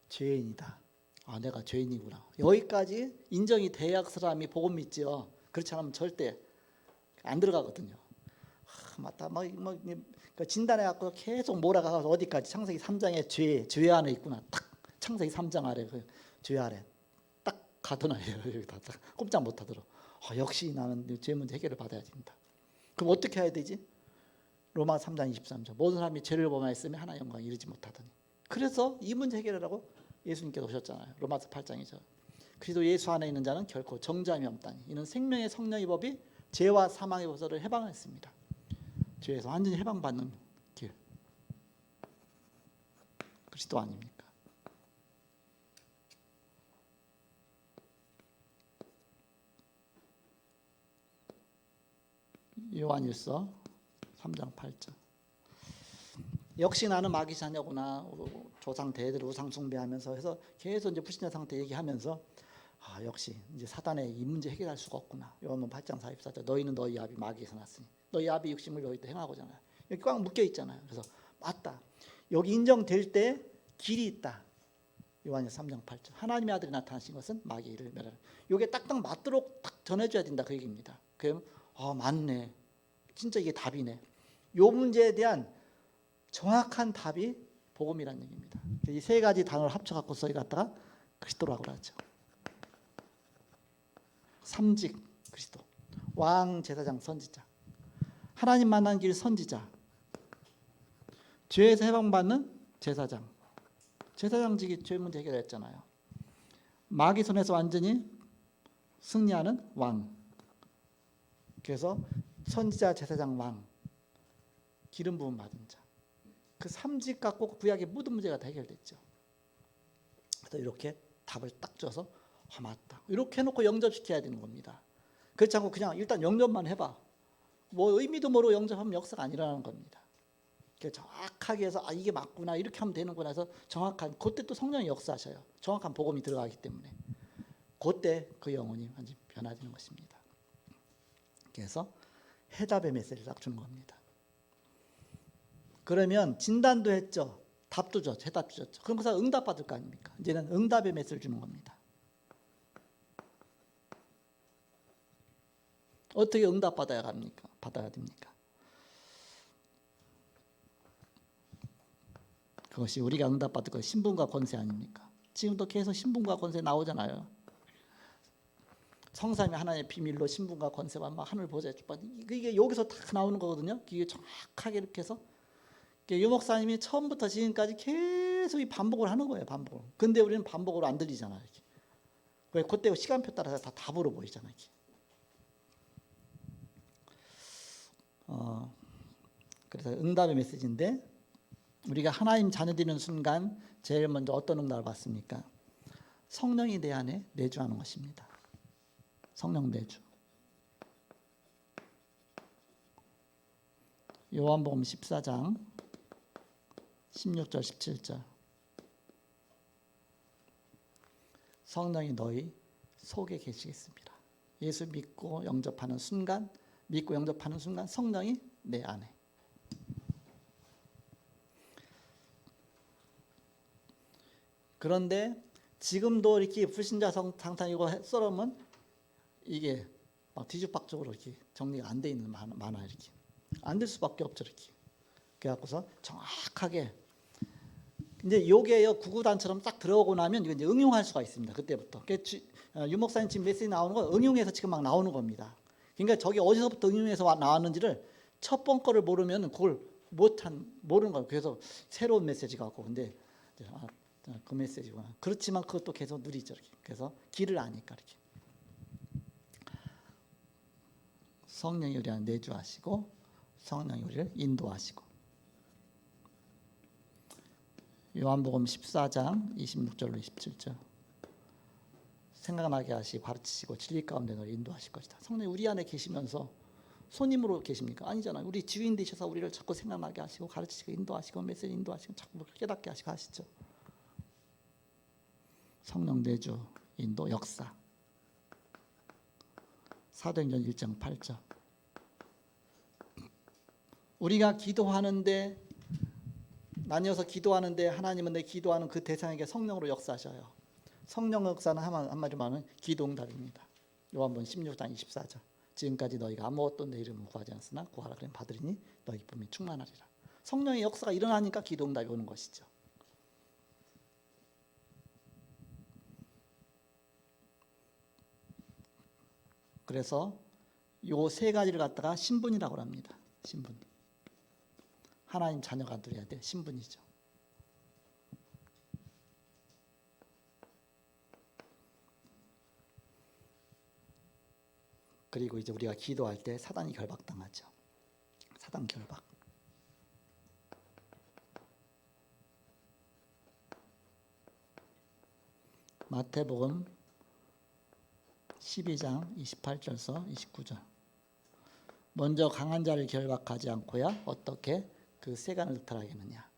죄인이다. 아, 내가 죄인이구나. 여기까지 인정이 돼야 그 사람이 복음 믿지요. 그렇지 않으면 절대 안 들어가거든요. 맞다. 그러니까 진단해 갖고 계속 몰아가서 어디까지 창세기 3장에 죄 안에 있구나. 딱 창세기 3장 아래 그 죄 아래 딱 가둬놔요. 여기다 딱 꼼짝 못 하도록. 역시 나는 죄 문제 해결을 받아야 된다. 그럼 어떻게 해야 되지? 로마 3장 23절. 모든 사람이 죄를 범하였으며 하나의 영광에 이르지 못하더니. 그래서 이 문제 해결하라고 예수님께서 오셨잖아요. 로마서 8장이죠. 그리스도 예수 안에 있는 자는 결코 정죄함이 없다니. 이는 생명의 성령의 법이 죄와 사망의 법을 해방했습니다. 죄에서 완전히 해방받는 길. 그리스도 아닙니까? 요한일서 3장 8절. 역시 나는 마귀 자녀구나. 조상 대대로 우상 숭배하면서 해서 계속 이제 불신자 상태 얘기하면서 역시 이제 사단의 이 문제 해결할 수가 없구나. 요한복음 8장 44절. 너희는 너희 아비 마귀에서 났으니 너희 아비 육심을 너희도 행하고잖아요. 여기 꽉 묶여 있잖아요. 그래서 맞다. 여기 인정될 때 길이 있다. 요한일서 3장 8절. 하나님의 아들이 나타나신 것은 마귀의 일을 멸하라. 이게 딱딱 맞도록 딱 전해줘야 된다 그 얘기입니다. 그럼 맞네. 진짜 이게 답이네. 요 문제에 대한 정확한 답이 복음이라는 얘기입니다. 이 세 가지 단어를 합쳐갖고 저희 갖다가 그리스도라고 하죠. 삼직 그리스도, 왕 제사장 선지자, 하나님 만난 길 선지자, 죄에서 해방받는 제사장. 제사장직이 죄 문제 해결했잖아요. 마귀 손에서 완전히 승리하는 왕. 그래서 선지자, 제사장, 왕, 기름 부음 받은 자. 그 삼직 갖고 구약의 모든 문제가 다 해결됐죠. 그래서 이렇게 답을 딱 줘서 맞다. 이렇게 해놓고 영접시켜야 되는 겁니다. 그렇지 않고 그냥 일단 영접만 해봐. 뭐 의미도 모르고 영접하면 역사가 안 일어나는 겁니다. 정확하게 해서 이게 맞구나 이렇게 하면 되는구나 해서 정확한 그때 또 성령이 역사하셔요. 정확한 복음이 들어가기 때문에 그때 그 영혼이 완전히 변화되는 것입니다. 그래서 해답의 메시지를 딱 주는 겁니다. 그러면 진단도 했죠. 답도 줬죠. 해답 주셨죠. 그럼 그 사람 응답 받을 거 아닙니까? 이제는 응답의 메시지를 주는 겁니다. 어떻게 응답 받아야 됩니까? 그것이 우리가 응답 받을 것 신분과 권세 아닙니까? 지금도 계속 신분과 권세 나오잖아요. 성삼위 하나님의 비밀로 신분과 권세와 하늘 보좌에 주받은 이게 여기서 다 나오는 거거든요. 이게 정확하게 이렇게 해서 유 목사님이 처음부터 지금까지 계속 이 반복을 하는 거예요. 반복을. 근데 우리는 반복으로 안 들리잖아요. 이렇게. 왜 그때 시간표 따라서 다 답으로 보이잖아. 이게. 그래서 응답의 메시지인데 우리가 하나님 자녀 되는 순간 제일 먼저 어떤 응답을 받습니까? 성령이 내 안에 내주하는 것입니다. 성령 내주. 요한복음 14장 16절 17절 성령이 너희 속에 계시겠습니다. 예수 믿고 영접하는 순간 성령이 내 안에. 그런데 지금도 이렇게 불신자 상탄 이거 썰으면 이게 막 뒤죽박죽으로 이렇게 정리가 안 돼 있는 많아 이렇게 안 될 수밖에 없죠 이렇게. 그래갖고서 정확하게 이제 요게요 구구단처럼 딱 들어오고 나면 이거 이제 응용할 수가 있습니다. 그때부터. 유 목사님 지금 메시지 나오는 거 응용해서 지금 막 나오는 겁니다. 그러니까 저게 어디서부터 응용해서 나왔는지를 첫 번 거를 모르면 그걸 모르는 거예요. 그래서 새로운 메시지가 왔고 근데 그 메시지구나. 그렇지만 그것도 계속 누리죠. 이렇게. 그래서 길을 아니까 이렇게. 성령이 우리 안에 내주하시고 성령이 우리를 인도하시고. 요한복음 14장 26절로 27절 생각나게 하시고 가르치시고 진리 가운데 너를 인도하실 것이다. 성령이 우리 안에 계시면서 손님으로 계십니까? 아니잖아요. 우리 주인 되셔서 우리를 자꾸 생각나게 하시고 가르치시고 인도하시고 메시지 인도하시고 자꾸 깨닫게 하시고 하시죠. 성령 내주 인도 역사. 사도행전 1장 8절 우리가 기도하는데 나뉘어서 기도하는데 하나님은 내 기도하는 그 대상에게 성령으로 역사하셔요. 성령 역사는 한마디로 말하면 기도 응답입니다. 요한복음 16장 24절 지금까지 너희가 아무것도 내 이름으로 구하지 않았으나 구하라 그러면 받으리니 너희 기쁨이 충만하리라. 성령의 역사가 일어나니까 기도 응답이 오는 것이죠. 그래서 요 세 가지를 갖다가 신분이라고 합니다. 신분. 하나님 자녀가 누려야 될 신분이죠. 그리고 이제 우리가 기도할 때 사단이 결박당하죠. 사단 결박. 마태복음 12장 28절서 29절 먼저 강한 자를 결박하지 않고야 어떻게 그 세간을 득탈하겠느냐.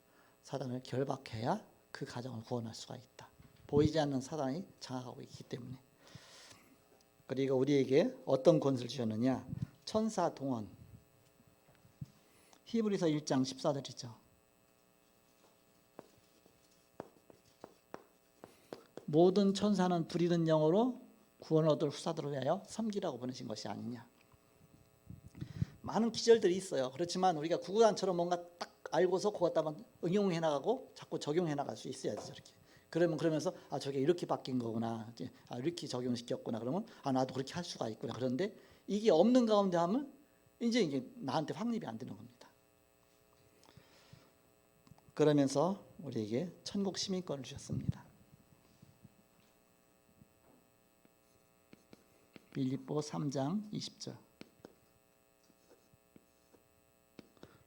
사단을 결박해야 그 가정을 구원할 수가 있다. 보이지 않는 사단이 장악하고 있기 때문에. 그리고 우리에게 어떤 권세를 주셨느냐. 천사 동원. 히브리서 1장 14절이죠. 모든 천사는 불이른 영으로 구원을 얻을 후사들을 위하여 섬기라고 보내신 것이 아니냐. 많은 기절들이 있어요. 그렇지만 우리가 구구단처럼 뭔가 딱 알고서 그것다가 응용해 나가고 자꾸 적용해 나갈 수 있어야 되죠. 이렇게. 그러면서 저게 이렇게 바뀐 거구나. 이렇게 적용시켰구나. 그러면 나도 그렇게 할 수가 있구나. 그런데 이게 없는 가운데 하면 이게 나한테 확립이 안 되는 겁니다. 그러면서 우리에게 천국 시민권을 주셨습니다. 빌립보 3장 20절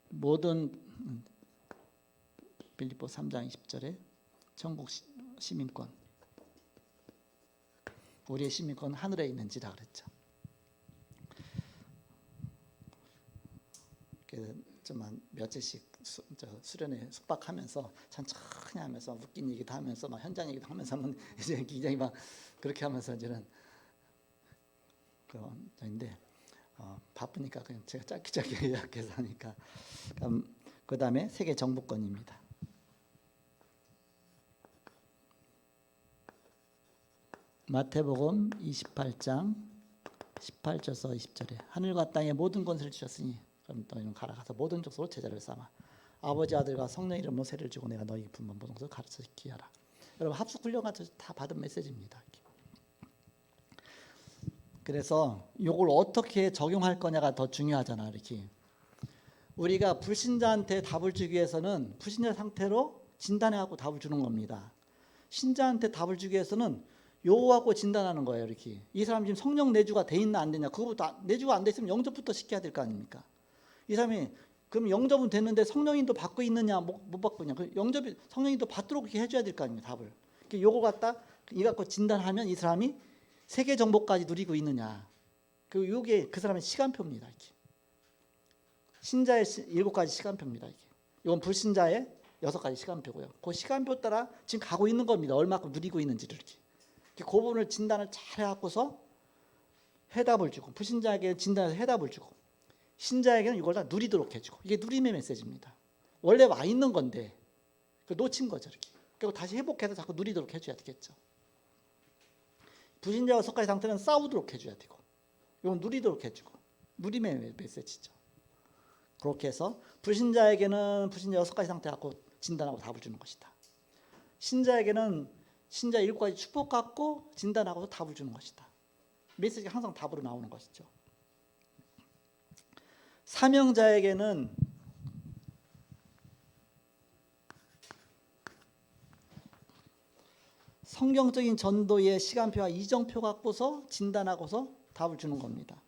모든 빌립보 3장 20절에 천국 시민권 우리의 시민권 하늘에 있는지라 그랬죠. 좀 며칠씩 수련회 숙박하면서 천천히 하면서 웃긴 얘기도 하면서 막 현장 얘기도 하면서 이제 굉장히 막 그렇게 하면서 이제는 그런데 바쁘니까 그냥 제가 짧게 요약해서 하니까 그 다음에 세계 정부권입니다. 마태복음 28장 18절서 20절에 하늘과 땅의 모든 권세를 주셨으니 그럼 너희는 가서 모든 족속으로 제자를 삼아 아버지 아들과 성령 이름으로 세를 주고 내가 너희 분만 모든 것을 가르치게 하라. 여러분 합숙 훈련 같은 다 받은 메시지입니다. 그래서 이걸 어떻게 적용할 거냐가 더 중요하잖아. 이렇게 우리가 불신자한테 답을 주기 위해서는 불신자 상태로 진단해갖고 답을 주는 겁니다. 신자한테 답을 주기 위해서는 요거 갖고 진단하는 거예요. 이렇게 이 사람 지금 성령 내주가 돼 있나 안 되냐, 그거부터 내주가 안 돼 있으면 영접부터 시켜야 될 거 아닙니까? 이 사람이 그럼 영접은 됐는데 성령인도 받고 있느냐 못 받고 있냐, 그 영접이 성령인도 받도록 이렇게 해줘야 될 거 아닙니까? 답을. 요거 갖다 이 갖고 진단하면 이 사람이 세계 정복까지 누리고 있느냐, 그 요게 그 사람의 시간표입니다. 이렇게 신자의 7가지 시간표입니다. 이게 이건 불신자의 6가지 시간표고요. 그 시간표 따라 지금 가고 있는 겁니다. 얼마큼 누리고 있는지를 이렇게 그 부분을 진단을 잘 해갖고서 해답을 주고, 불신자에게 진단해서 해답을 주고, 신자에게는 이걸 다 누리도록 해주고, 이게 누림의 메시지입니다. 원래 와 있는 건데 그 놓친 거죠. 이렇게 그리고 다시 회복해서 자꾸 누리도록 해줘야 되겠죠. 불신자와 속가의 상태는 싸우도록 해줘야 되고, 이건 누리도록 해주고, 누림의 메시지죠. 그렇게 해서 불신자에게는 불신자 6가지 상태 갖고 진단하고 답을 주는 것이다. 신자에게는 신자 7가지 축복 갖고 진단하고 답을 주는 것이다. 메시지가 항상 답으로 나오는 것이죠. 사명자에게는 성경적인 전도의 시간표와 이정표 갖고서 진단하고서 답을 주는 겁니다.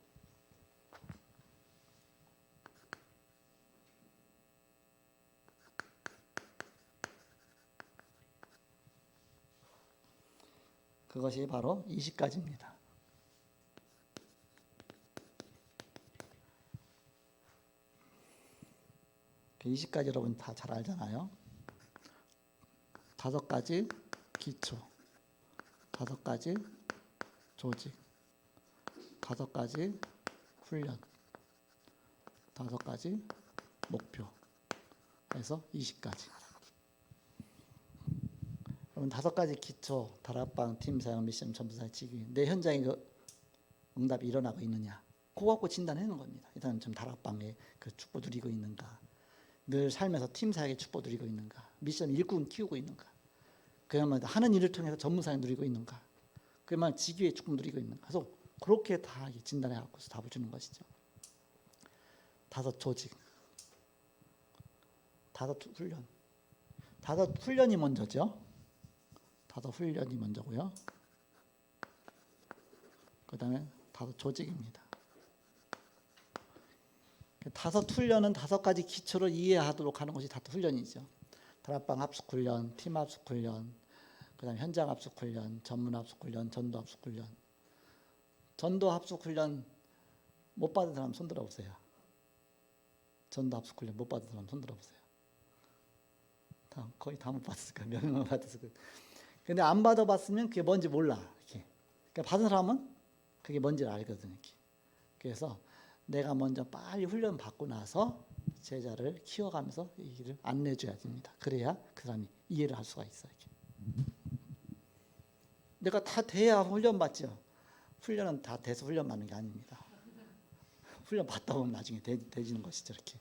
그것이 바로 20가지입니다. 그 20가지 여러분 다 잘 알잖아요. 5가지 기초, 5가지 조직, 5가지 훈련, 5가지 목표, 해서 20가지. 여러분 5가지 기초, 다락방, 팀 사역, 미션, 전도사의 직위, 내 현장에 그 응답이 일어나고 있느냐, 그거 갖고 진단하는 겁니다. 이 사람 지금 다락방에 그 축복 누리고 있는가, 늘 삶에서 팀 사역에 축복 누리고 있는가, 미션 일꾼 키우고 있는가, 그야말로 하는 일을 통해서 전문 사역 누리고 있는가, 그야말로 직위에 축복 누리고 있는가. 그래서 그렇게 다 진단해 갖고서 답을 주는 것이죠. 5 조직, 5 훈련, 5 훈련이 먼저죠. 5 훈련이 먼저고요. 그 다음에 5 조직입니다. 5 훈련은 5가지 기초를 이해하도록 하는 것이 5 훈련이죠. 다락방 합숙 훈련, 팀 합숙 훈련, 그 다음에 현장 합숙 훈련, 전문 합숙 훈련, 전도 합숙 훈련. 전도 합숙 훈련 못 받은 사람 손 들어보세요. 전도 합숙 훈련 못 받은 사람 손 들어보세요. 거의 다 못 받았을 거예요. 몇 명만 받았을 거예요. 근데 안 받아봤으면 그게 뭔지 몰라. 이렇게. 그러니까 받은 사람은 그게 뭔지를 알거든요. 이렇게. 그래서 내가 먼저 빨리 훈련 받고 나서 제자를 키워가면서 이 길을 안내줘야 됩니다. 그래야 그 사람이 이해를 할 수가 있어요. 이렇게. 내가 다 돼야 훈련 받죠. 훈련은 다 돼서 훈련 받는 게 아닙니다. 훈련 받다 보면 나중에 되지는 것이죠. 이렇게.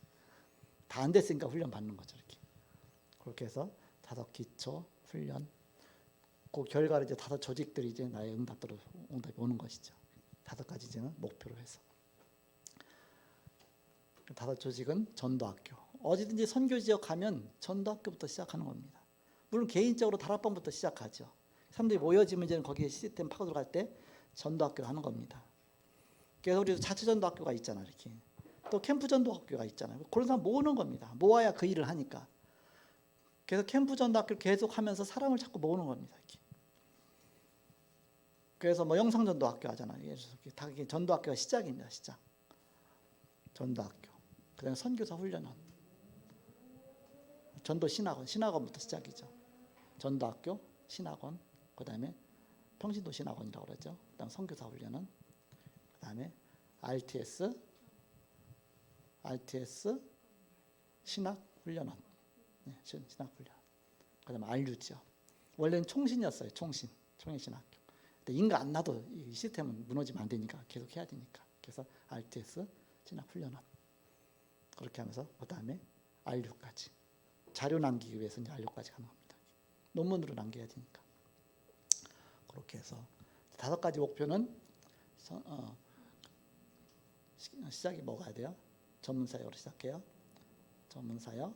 다 안 됐으니까 훈련 받는 거죠. 이렇게. 그렇게 해서 5 기초 훈련, 그 결과를 이제 5 조직들이 이제 나의 응답이 오는 것이죠. 5가지 이제는 목표로 해서. 5 조직은 전도학교. 어디든지 선교 지역 가면 전도학교부터 시작하는 겁니다. 물론 개인적으로 다락방부터 시작하죠. 사람들이 모여지면 이제는 거기에 시스템 파고 들어갈 때 전도학교를 하는 겁니다. 그래서 우리 자체 전도학교가 있잖아요. 이렇게. 또 캠프 전도학교가 있잖아요. 그런 사람 모으는 겁니다. 모아야 그 일을 하니까. 그래서 캠프 전도학교를 계속 하면서 사람을 자꾸 모으는 겁니다. 이렇게. 그래서 뭐 영상 전도학교 하잖아요. 다 전도학교가 시작입니다. 시작. 전도학교. 그다음에 선교사 훈련원. 전도 신학원, 신학원부터 시작이죠. 전도학교, 신학원, 그다음에 평신도 신학원이라고 그러죠. 그다음 선교사 훈련원, 그다음에 RTS 신학 훈련원, 네, 신학 훈련. 그다음에 RU죠. 원래는 총신이었어요. 총신 신학교. 근데 인가 안 나도 이 시스템은 무너지면 안 되니까 계속 해야 되니까. 그래서 RTS 신학 훈련원. 그렇게 하면서 그다음에 RU까지. 자료 남기기 위해서 이제 RU까지 가는 겁니다. 논문으로 남겨야 되니까. 그렇게 해서 5가지 목표는 시작이 뭐가 돼요? 전문사역으로 시작해요. 전문사역,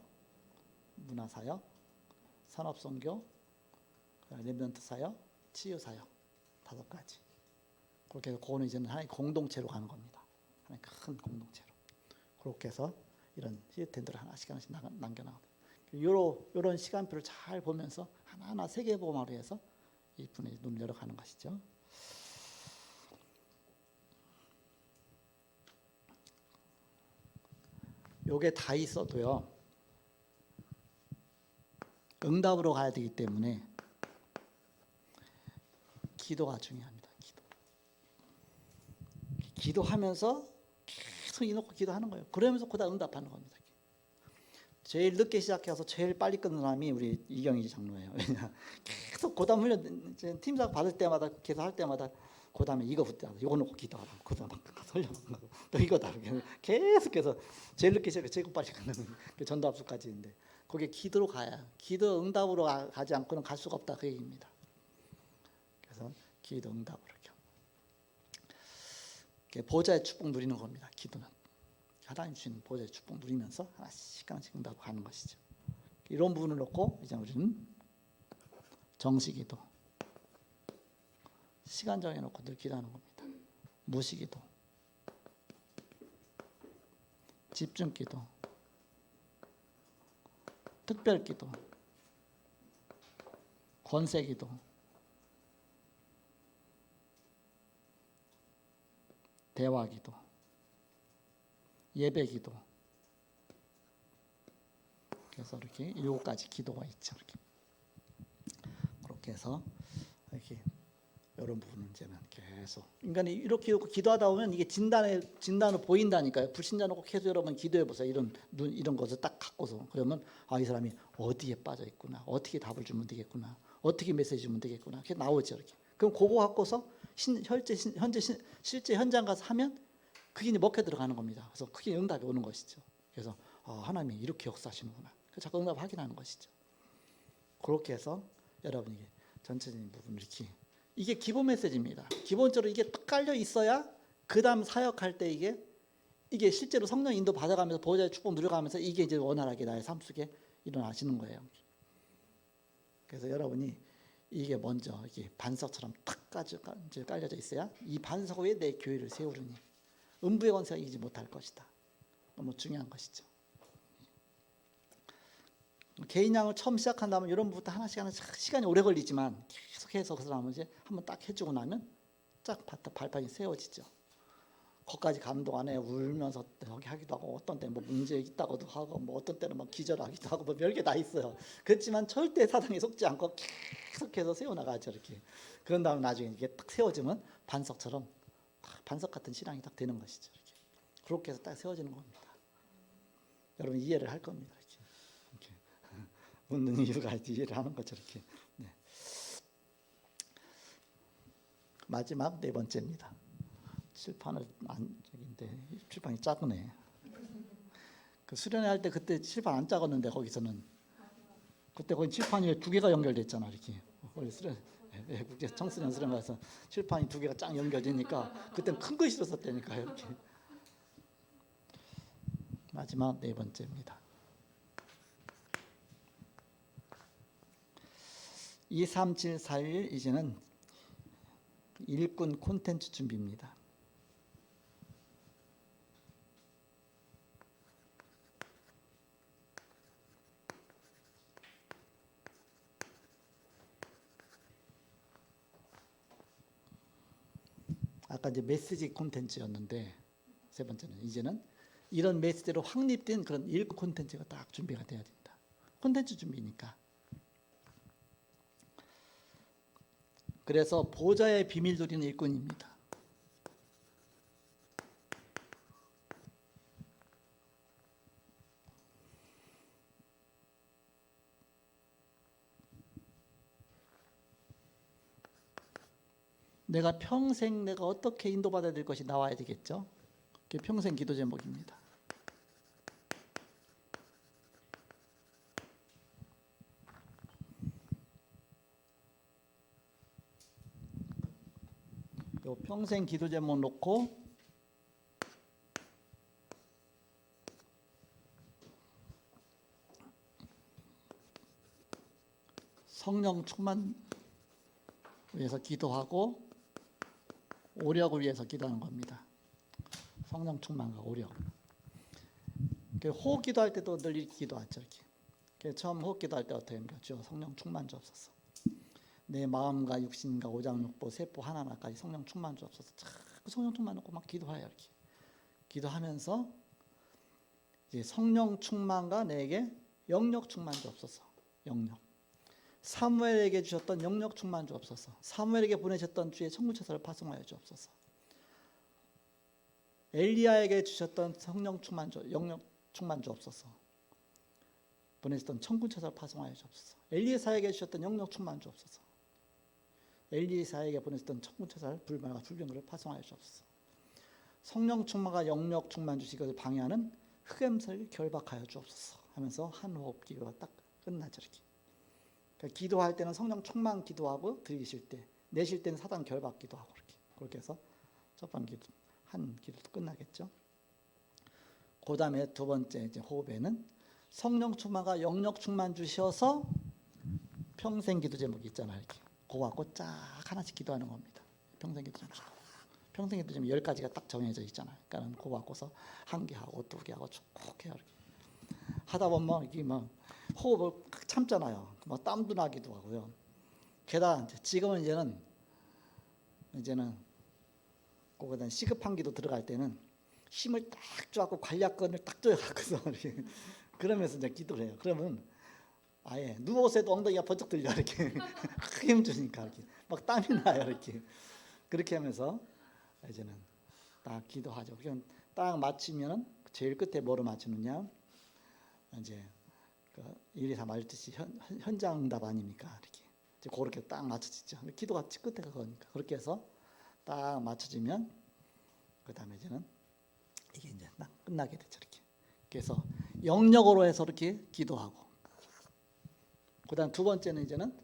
문화사역, 산업선교, 렘넌트 사역, 치유사역. 5가지. 그렇게 해서 그거는 이제는 하나의 공동체로 가는 겁니다. 하나의 큰 공동체로. 그렇게 해서 이런 시스템들을 하나씩 남겨나가고 이런 시간표를 잘 보면서 하나하나 세계보험으로 해서 이분의 눈을 열어가는 것이죠. 요게 다 있어도요, 응답으로 가야 되기 때문에 기도가 중요합니다. 기도하면서 계속 이놓고 기도하는 거예요. 그러면서 그다 응답하는 겁니다. 제일 늦게 시작해서 제일 빨리 끊는 사람이 우리 이경희 장로예요. 왜냐, 계속 고담 훈련 팀장 받을 때마다 계속 할 때마다 그다음에 이거부터 이거 놓고 기도하라. 그다음에 설명하고 또 이거다. 계속해서 제일 늦게 시작해 제일 빨리 끊는 전도 합수까지인데 거기에 기도로 가야 기도 응답으로 가지 않고는 갈 수가 없다 그 얘기입니다. 그래서 기도 응답으로 보좌의 축복 누리는 겁니다. 기도는 하나님 주시는 보좌의 축복 누리면서 하나씩 응답하는 것이죠. 이런 부분을 놓고 이제 우리는 정시기도, 시간 정해놓고 늘 기도하는 겁니다. 무시기도, 집중기도, 특별기도, 권세기도, 대화기도, 예배기도. 그래서 이렇게 7가지 기도가 있죠. 그렇게 해서 이렇게 이런 부분은 이제는 계속 인간이 이렇게 기도하다 보면 이게 진단으로 보인다니까요. 불신자 놓고 계속 여러분 기도해 보세요. 이런 것을 딱 갖고서 그러면 이 사람이 어디에 빠져 있구나, 어떻게 답을 주면 되겠구나, 어떻게 메시지 주면 되겠구나, 이렇게 나오죠. 이렇게. 그럼 그거 갖고서 실제 현장 가서 하면 그게 이제 먹혀 들어가는 겁니다. 그래서 그게 응답이 오는 것이죠. 그래서 하나님이 이렇게 역사하시는구나. 자꾸 응답 확인하는 것이죠. 그렇게 해서 여러분이 전체적인 부분 이렇게 이게 기본 메시지입니다. 기본적으로 이게 딱 깔려 있어야 그 다음 사역할 때 이게 실제로 성령 인도 받아가면서 보호자의 축복 누려가면서 이게 이제 원활하게 나의 삶 속에 일어나시는 거예요. 그래서 여러분이 이게 먼저 이렇게 반석처럼 탁 깔려져 있어야 이 반석 위에 내 교회를 세우려니 음부의 권세가 이기지 못할 것이다. 너무 중요한 것이죠. 개인 양을 처음 시작한다면 이런 부분부터 하나씩 시간이 오래 걸리지만 계속해서 그 사람은 이제 한번 딱 해주고 나면 쫙 발판이 세워지죠. 거기까지 감동 안에 울면서 여기 하기도 하고 어떤 때는 뭐 문제 있다고도 하고 뭐 어떤 때는 막 기절하기도 하고 뭐 별게 다 있어요. 그렇지만 절대 사당에 속지 않고 계속해서 세워나가죠. 이렇게. 그런 다음에 나중에 이게 딱 세워지면 반석처럼 반석 같은 신앙이 딱 되는 것이죠. 이렇게. 그렇게 해서 딱 세워지는 겁니다. 여러분 이해를 할 겁니다. 이렇게. 웃는 이유가 이해를 하는 거죠. 이렇게. 네. 마지막 4번째입니다. 칠판을 칠판이 작으네. 그 수련회 할 때 그때 칠판 안 작았는데 거기서는 그때 거기 칠판이 2개가 연결됐잖아. 이렇게 국제 청소년 수련회 가서 칠판이 2개가 쫙 연결되니까 그때는 큰 글씨로 썼다니까요. 이렇게. 마지막 4번째입니다. 23741 이제는 일꾼 콘텐츠 준비입니다. 아까 이제 메시지 콘텐츠였는데 3번째는 이제는 이런 메시지로 확립된 그런 일꾼 콘텐츠가 딱 준비가 돼야 된다. 콘텐츠 준비니까. 그래서 보좌의 비밀 누리는 일꾼입니다. 내가 평생 내가 어떻게 인도받아야 될 것이 나와야 되겠죠. 그게 평생 기도 제목입니다. 요 평생 기도 제목 놓고 성령 충만 위해서 기도하고 오력을 위해서 기도하는 겁니다. 성령 충만과 오력. 호흡 기도할 때도 늘 이렇게 기도하죠. 이렇게. 처음 호흡 기도할 때 어떻게 합니까? 주여 성령 충만 주옵소서. 내 마음과 육신과 오장육부 세포 하나하나까지 성령 충만 주옵소서. 자꾸 성령 충만 놓고 막 기도해요. 이렇게. 기도하면서 이제 성령 충만과 내게 영력 충만 주옵소서. 영력. 사무엘에게 주셨던 영력 충만 주옵소서. 사무엘에게 보내셨던 주의 천군천사를 파송하여 주옵소서. 엘리야에게 주셨던 성령 충만 영력 충만 주옵소서. 보내셨던 천군천사를 파송하여 주옵소서. 엘리사에게 주셨던 영력 충만 주옵소서. 엘리사에게 보내셨던 천군천사를 불말과 불병거를 파송하여 주옵소서. 성령 충만과 영력 충만 주시 것을 방해하는 흑암세력을 결박하여 주옵소서 하면서 한 호흡 기도가 딱 끝나죠. 이렇게. 그러니까 기도할 때는 성령 충만 기도하고 드리실 때, 내실 때는 사단 결박 기도하고 이렇게. 그렇게 해서 첫 번째 기도, 한 기도도 끝나겠죠. 그 다음에 두 번째 이제 호흡에는 성령 충만과 영력 충만 주셔서 평생 기도 제목이 있잖아요. 이렇게. 그거 갖고 쫙 하나씩 기도하는 겁니다. 평생 기도 제목. 평생 기도 제목 10가지가 딱 정해져 있잖아요. 그러니까 그거 갖고서 한 개 하고 두 개 하고 쭉 해요. 이렇게. 하다 보면 이게 막 호흡을 참잖아요. 막 땀도 나기도 하고요. 게다가 지금은 이제는 거기다 시급한 기도 들어갈 때는 힘을 딱 줘갖고 관략근을 딱 줘갖고서 그러면서 이제 기도를 해요. 그러면 아예 누워서도 엉덩이가 번쩍 들려 이렇게 힘 주니까 이렇게 막 땀이 나요 이렇게. 그렇게 하면서 이제는 딱 기도하죠. 그냥 딱 맞추면은 제일 끝에 뭐로 맞추느냐 이제 그 일이사 말듯이 현장 응답 아닙니까 이렇게 이제 그렇게 딱 맞춰지죠. 기도가 끝에 그거니까 그렇게 해서 딱 맞춰지면 그 다음에 이제는 이게 이제 딱 끝나게 되죠. 이렇게. 그래서 영역으로 해서 이렇게 기도하고, 그 다음 두 번째는 이제는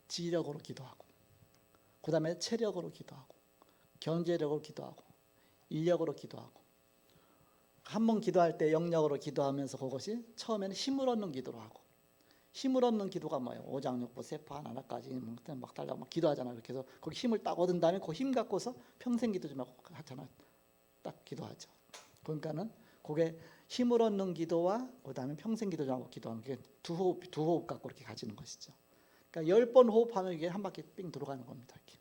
지력으로 기도하고, 그 다음에 체력으로 기도하고, 경제력으로 기도하고, 인력으로 기도하고. 한 번 기도할 때 영역으로 기도하면서 그것이 처음에는 힘을 얻는 기도로 하고, 힘을 얻는 기도가 뭐예요? 오장육부 세포 하나하나까지 막 달라고 막 기도하잖아요. 그렇게 해서 거기 힘을 딱 얻은 다음에 그 힘 갖고서 평생 기도 좀 하잖아요. 딱 기도하죠. 그러니까는 그게 힘을 얻는 기도와 그 다음에 평생 기도 좀 하고 기도하는 게 두 호흡 갖고 이렇게 가지는 것이죠. 그러니까 10번 호흡하면 이게 한 바퀴 삥 돌아가는 겁니다. 이렇게.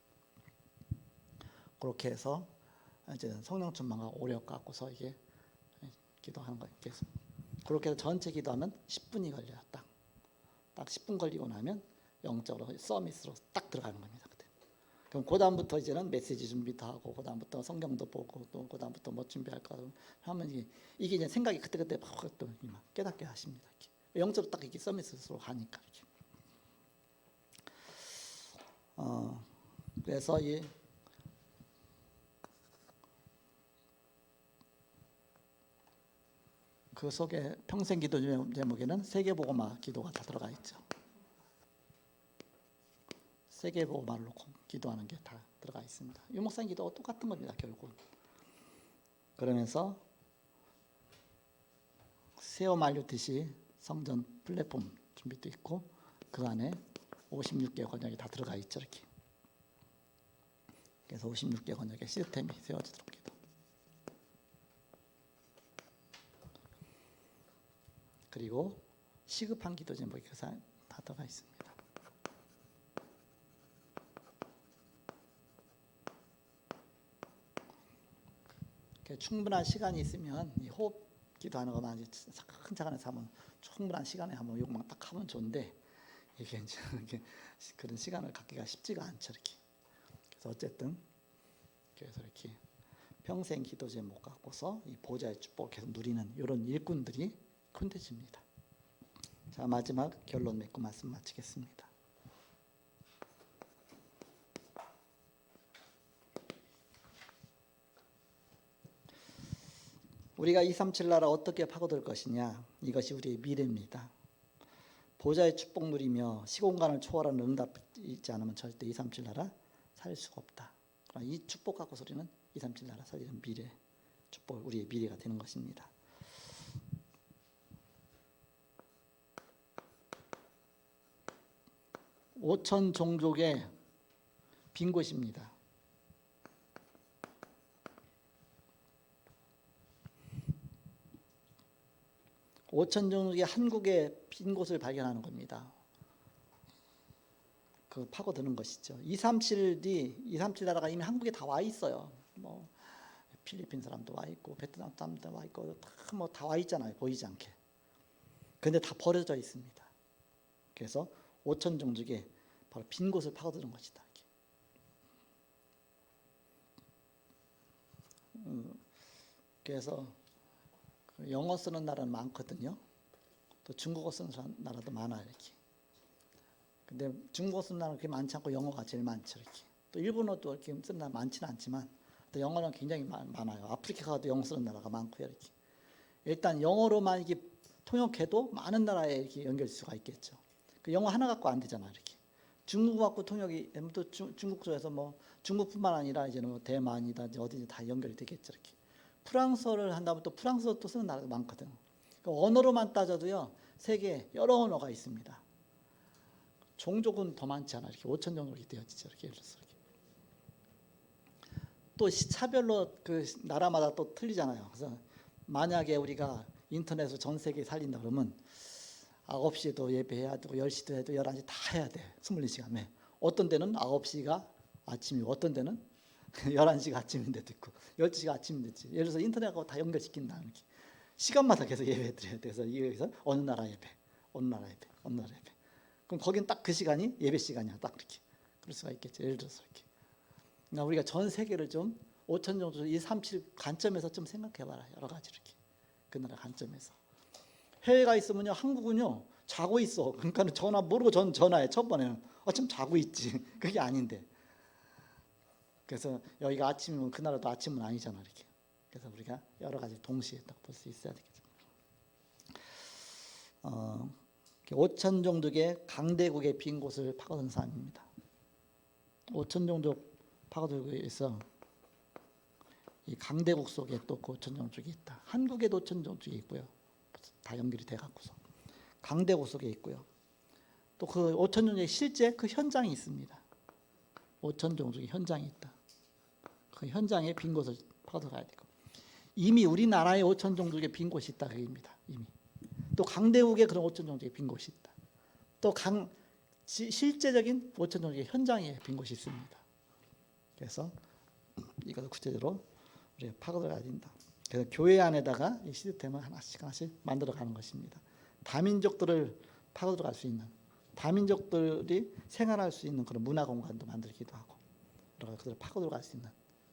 그렇게 해서 이제 성령 충만과 오력 갖고서 이게 기도하는 거예요. 계속. 그렇게 해서 전체 기도하면 10분이 걸려요. 딱 10분 걸리고 나면 영적으로 서밋으로 딱 들어가는 겁니다. 그때. 그럼 그 다음부터 이제는 메시지 준비도 하고, 그 다음부터 성경도 보고, 또 그 다음부터 뭐 준비할까 하면 이게 이제 생각이 그때 또 깨닫게 하십니다. 이렇게. 영적으로 딱 이렇게 서밋으로 가니까 이렇게. 그래서 그 속에 평생 기도 제목에는 세계복음화 기도가 다 들어가 있죠. 세계복음화를 놓고 기도하는 게 다 들어가 있습니다. 유목사님 기도가 똑같은 겁니다. 결국. 그러면서 새어 말렸듯이 성전 플랫폼 준비도 있고 그 안에 56개 권역이 다 들어가 있죠. 이렇게. 그래서 56개 권역의 시스템이 세워지도록 기도. 그리고 시급한 기도 제목이 다 들어가 있습니다. 충분한 시간이 있으면 이 호흡 기도하는 것만 차근차근해서 하면 충분한 시간에 한번 욕망 딱 하면 좋은데 이게 이제 그런 시간을 갖기가 쉽지가 않죠. 이렇게. 그래서 어쨌든 그래서 이렇게 평생 기도 제목 갖고서 이 보좌의 축복을 계속 누리는 이런 일꾼들이 콘텐츠입니다. 자, 마지막 결론 맺고 말씀 마치겠습니다. 우리가 237 나라 어떻게 파고들 것이냐, 이것이 우리의 미래입니다. 보좌의 축복 누리며 시공간을 초월하는 응답이 있지 않으면 절대 237 나라 살 수가 없다. 그러나 이 축복 갖고 우리는 237 나라 살리는 미래 축복, 우리의 미래가 되는 것입니다. (5천) 종족의 빈 곳입니다. 오천종족이 한국의 빈 곳을 발견하는 겁니다. 그 파고드는 것이죠. 237 나라가 이미 한국에 다 와 있어요. 뭐 필리핀 사람도 와 있고 베트남 사람도 와 있고 다 와 있잖아요. 보이지 않게. 근데 다 버려져 있습니다. 그래서 오천종족이 바로 빈 곳을 파고드는 것이다. 그래서 영어 쓰는 나라는 많거든요. 또 중국어 쓰는 나라도 많아요. 이렇게. 근데 중국어 쓰는 나라는 그렇게 많지 않고 영어가 제일 많죠. 이렇게. 또 일본어도 이렇게 쓰는 나라 많지는 않지만 또 영어는 굉장히 많아요. 아프리카 가도 영어 쓰는 나라가 많고요. 이렇게. 일단 영어로만 이게 통역해도 많은 나라에 이렇게 연결될 수가 있겠죠. 그 영어 하나 갖고 안 되잖아요. 이렇게. 중국 갖고 통역이 또 중국 쪽에서 뭐 중국뿐만 아니라 이제는 뭐 대만이다 어디든지 다 연결이 되겠죠. 이렇게. 프랑스어를 한다면 또 프랑스어 또 쓰는 나라가 많거든. 그러니까 언어로만 따져도요 세계에 여러 언어가 있습니다. 종족은 더 많지 않아. 이렇게 5천 종족이 되어지죠. 이렇게 예를 들어서 이렇게. 또 시차별로 그 나라마다 또 틀리잖아요. 그래서 만약에 우리가 인터넷으로 전 세계 살린다 그러면 9시에도 예배해야 되고 10시도 해도 11시 다 해야 돼. 24시간에. 어떤 데는 9시가 아침이고 어떤 데는 11시가 아침인데도 있고 12시가 아침인데 있지. 예를 들어서 인터넷하고 다 연결시킨다. 이렇게. 시간마다 계속 예배 드려야 돼. 그래서 여기서 어느 나라 예배, 어느 나라 예배, 어느 나라 예배. 그럼 거긴 딱 그 시간이 예배 시간이야. 딱 그렇게. 그럴 수가 있겠죠. 예를 들어서 이렇게. 그러니까 우리가 전 세계를 좀 5천 정도 237 관점에서 좀 생각해봐라. 여러 가지 이렇게. 그 나라 관점에서. 해외가 있으면요, 한국은요 자고 있어. 그러니까 전화 모르고 전화해. 첫 번에는 지금 자고 있지. 그게 아닌데. 그래서 여기가 아침이면 그 나라도 아침은 아니잖아. 이렇게. 그래서 우리가 여러 가지 동시에 딱 볼 수 있어야 되겠죠. 오천종족의 강대국의 빈 곳을 파고든 사람입니다. 오천종족 파고들고 있어. 이 강대국 속에 또 그 오천종족이 있다. 한국에도 오천종족이 있고요. 다 연결이 돼 갖고서 강대국 속에 있고요. 또 그 오천종족의 실제 그 현장이 있습니다. 오천종족의 현장이 있다. 그 현장에 빈 곳을 파고들어야 되고 이미 우리나라에 오천종족의 빈 곳이 있다 그입니다. 이미. 또 강대국에 그런 오천종족의 빈 곳이 있다. 또 실제적인 오천종족의 현장에 빈 곳이 있습니다. 그래서 이것을 구체적으로 우리가 파고들어야 된다. 그래서 교회 안에다가 이 시스템을 하나씩 만들어가는 것입니다. 다민족들을 파고들어갈 수 있는, 다민족들이 생활할 수 있는 그런 문화 공간도 만들기도 하고, 여러 그들을 파고들어갈 수 있는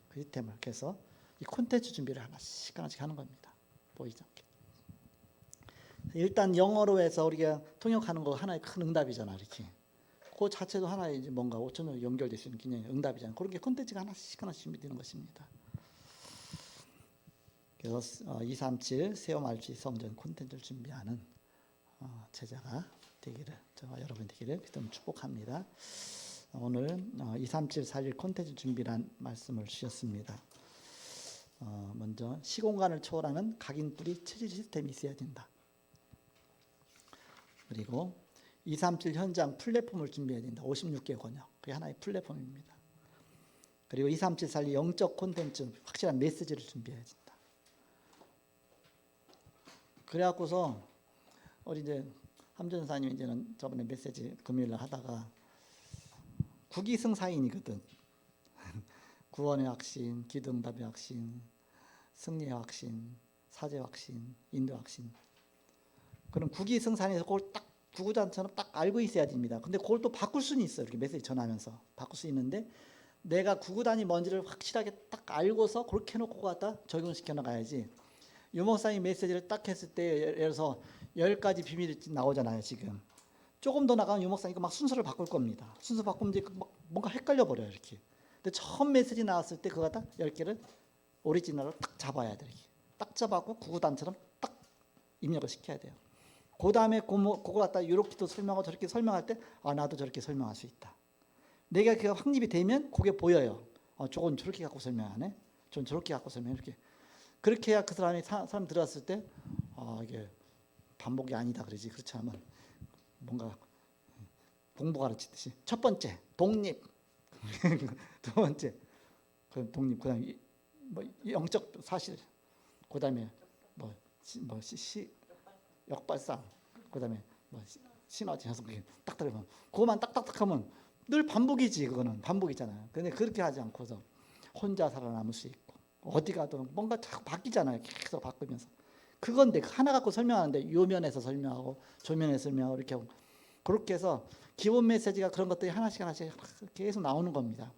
그 시스템을 그래서 이 콘텐츠 준비를 하나씩 하는 겁니다. 보이지 않게. 일단 영어로 해서 우리가 통역하는 거 하나의 큰 응답이잖아, 이렇게. 그 자체도 하나의 이제 뭔가 5천으로 연결될 수 있는 기능의 응답이잖아요. 그런 게 콘텐츠가 하나씩 준비되는 것입니다. 그래서 237 세오말치 성전 콘텐츠를 준비하는 제자가 되기를, 저와 여러분 되기를 좀 축복합니다. 오늘 237 41 콘텐츠 준비란 말씀을 주셨습니다. 먼저 시공간을 초월하는 각인뿌리 체질 시스템이 있어야 된다. 그리고 237 현장 플랫폼을 준비해야 된다. 56개 권역. 그게 하나의 플랫폼입니다. 그리고 237 살리 영적 콘텐츠, 확실한 메시지를 준비해야 된다. 그래갖고서 우리 이제 함전사님 이제는 저번에 메시지 금요일날 하다가 국위승사인이거든. 구원의 확신, 기도응답의 확신, 승리의 확신, 사죄 확신, 인도 확신. 그럼 국위승사인에서 그걸 딱 구구단처럼 딱 알고 있어야 됩니다. 근데 그걸 또 바꿀 수는 있어요. 이렇게 메시지 전하면서 바꿀 수 있는데 내가 구구단이 뭔지를 확실하게 딱 알고서 그렇게 해놓고 갖다 적용시켜 나가야지. 유목사님 메시지를 딱 했을 때 예를 들어서 10가지 비밀이 나오잖아요. 지금 조금 더 나가면 유목사님 이거 막 순서를 바꿀 겁니다. 순서 바꾸면 이제 막 뭔가 헷갈려 버려요. 이렇게. 근데 처음 메시지 나왔을 때 그거 다 10개를 오리지널로 딱 잡아야 돼요. 이렇게. 딱 잡아갖고 구구단처럼 딱 입력을 시켜야 돼요. 그 다음에 그거 갖다 이렇게도 설명하고 저렇게 설명할 때 나도 저렇게 설명할 수 있다. 내가 그 확립이 되면 그게 보여요. 저건 저렇게 갖고 설명하네. 저건 저렇게 갖고 설명해. 이렇게. 그렇게 해야 그 사람 들어왔을 때 이게 반복이 아니다 그러지. 그렇지 않으면 뭔가 공부 가르치듯이 첫 번째 독립, 두 번째 그 독립, 그다음에 뭐 영적 사실, 그다음에 역발상, 그다음에 뭐 시너지 해서 딱딱하면 그거만 딱딱하면 늘 반복이지. 그거는 반복이잖아요. 근데 그렇게 하지 않고서 혼자 살아남을 수 있고 어디 가도 뭔가 자꾸 바뀌잖아요. 계속 바꾸면서. 그건데 하나 갖고 설명하는데 요면에서 설명하고 조면에서 설명하고 이렇게 하고 그렇게 해서 기본 메시지가 그런 것들이 하나씩 하나씩 계속 나오는 겁니다.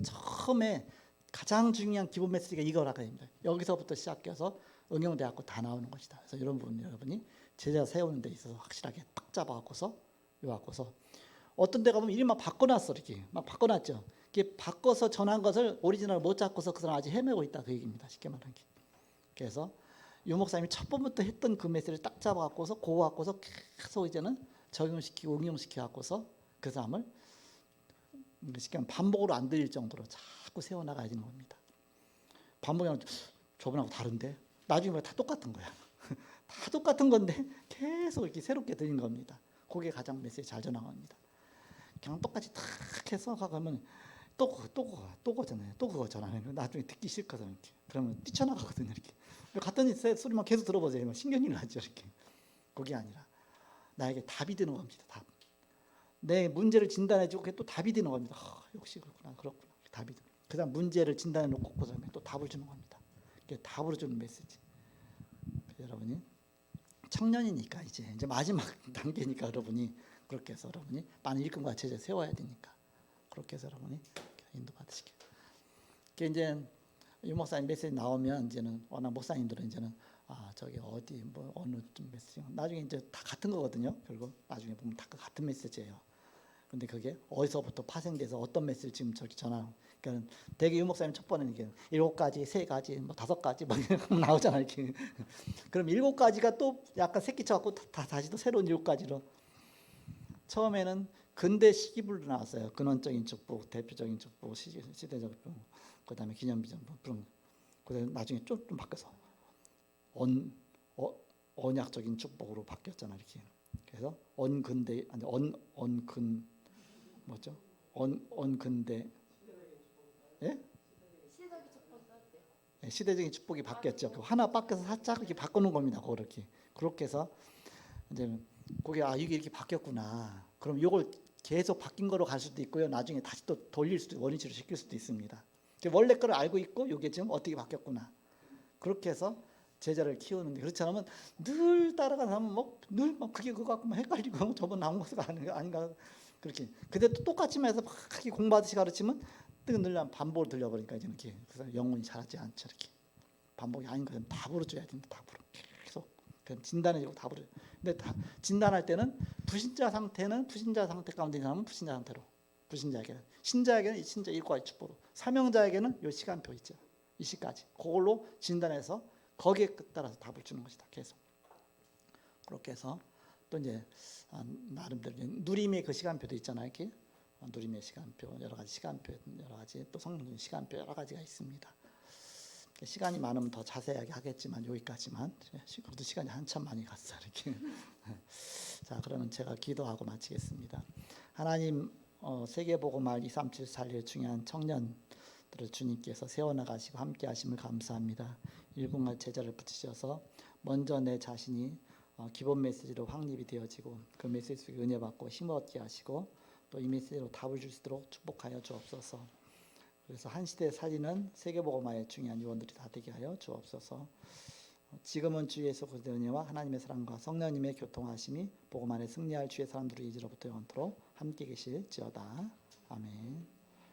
처음에 가장 중요한 기본 메시지가 이거라고 합니다. 여기서부터 시작해서 응용돼갖고 다 나오는 것이다. 그래서 이런 부분 여러분이 제자 세우는 데 있어서 확실하게 딱 잡아갖고서 요갖고서 어떤 데 가보면 이리 막 바꿔놨어. 이렇게 막 바꿔놨죠. 이게 바꿔서 전한 것을 오리지널 못 잡고서 그 사람 아직 헤매고 있다. 그 얘기입니다. 쉽게 말하는 게. 그래서 유 목사님이 첫 번부터 했던 그 메시지를 딱 잡아갖고서 그거 갖고서 계속 이제는 적용시키고 응용시켜 갖고서 그 사람을 쉽게 말하면 반복으로 안 들릴 정도로 자꾸 세워나가야 되는 겁니다. 반복하면 저번하고 다른데 나중에 다 똑같은 거야. 다 똑같은 건데 계속 이렇게 새롭게 들리는 겁니다. 그게 가장 메시지 잘 전하겁니다. 그냥 똑같이 탁 해서 가면 또 그거잖아요. 또 그거 전하는 거 나중에 듣기 싫거든요. 이렇게. 그러면 뛰쳐나가거든요. 이렇게. 같은 소리만 계속 들어보세요. 신경이 나죠. 이렇게. 그게 아니라 나에게 답이 되는 겁니다. 답. 내 문제를 진단해주고 그게 또 답이 되는 겁니다. 역시 그렇구나. 답이 되는. 그다음 문제를 진단해 놓고 그다음에 또 답을 주는 겁니다. 그게 답으로 주는 메시지. 여러분이 청년이니까 이제 마지막 단계니까 여러분이 그렇게 해서 여러분이 많은 일꾼과 제자 세워야 되니까 그렇게 해서 여러분이 인도받으시게. 이제 유 목사님 메시지 나오면 이제는 워낙 목사님들은 이제는 저기 어디 뭐 어느 좀 메시지 나중에 이제 다 같은 거거든요. 결국 나중에 보면 다 같은 메시지예요. 근데 그게 어디서부터 파생돼서 어떤 메시지를 지금 저기 전하는. 그러니까 대개 유 목사님 첫 번에는 이게 7가지, 3가지, 뭐 5가지 뭐 이렇게 나오잖아요. 이렇게. 그럼 7가지가 또 약간 새끼쳐갖고 다시 또 새로운 7가지로. 처음에는 근대 시기불로 나왔어요. 근원적인 축복, 대표적인 축복, 시대적 축복, 그다음에 기념비전 그런. 그다음에 나중에 좀 바뀌어서 언약적인 축복으로 바뀌었잖아요. 이렇게. 그래서 언근대 아니 언근 뭐죠? 언근대 예? 시대적인 축복이 바뀌었죠. 하나 바뀌어서 살짝 이렇게 바꾸는 겁니다. 그렇게 해서 이제 그게 이게 이렇게 바뀌었구나. 그럼 이걸 계속 바뀐 거로 갈 수도 있고요. 나중에 다시 또 돌릴 수도 원위치로 시킬 수도 있습니다. 원래 거를 알고 있고 이게 지금 어떻게 바뀌었구나. 그렇게 해서 제자를 키우는데 그렇지 않으면 늘 따라가는 사람은 늘막 그게 그거 갖고 헷갈리고 저번 나온 것이 아닌가 그렇게. 근데 또 똑같이만 해서 막 공부하듯이 가르치면 늘 반복을 들려버리니까 이제 이렇게 그래서 영혼이 자라지 않죠. 이렇게 반복이 아닌 것은 답으로 줘야 된다. 답으로 계속 그냥 진단해주고 답으로. 근데 진단할 때는 불신자 상태 가운데 있는 사람은 불신자 상태로, 불신자에게는, 신자에게는 신자 일과의 축복으로, 사명자에게는 요 시간표 있죠. 이 시까지 그걸로 진단해서 거기에 따라서 답을 주는 것이다. 계속 그렇게 해서 또 이제 나름대로 누림의 그 시간표도 있잖아요. 이렇게 누림의 시간표, 여러 가지 시간표, 여러 가지 또 성령의 시간표 여러 가지가 있습니다. 시간이 많으면 더 자세하게 하겠지만 여기까지만. 그래도 시간이 한참 많이 갔어요. 이렇게. 자, 그러면 제가 기도하고 마치겠습니다. 하나님, 세계복음화 237 살릴 중요한 청년들을 주님께서 세워나가시고 함께하심을 감사합니다. 일꾼과 제자를 붙이셔서 먼저 내 자신이 기본 메시지로 확립이 되어지고 그 메시지 속에 은혜 받고 힘 얻게 하시고 또 이 메시지로 답을 줄 수 있도록 축복하여 주옵소서. 그래서 한 시대 살리는 세계복음화의 중요한 요원들이 다 되게 하여 주옵소서. 지금은 주 예수 그리스도의 은혜와 하나님의 사랑과 성령님의 교통하심이 복음 안에 승리할 주의 사람들의 이제로부터 영원토록 함께 계실지어다. 아멘.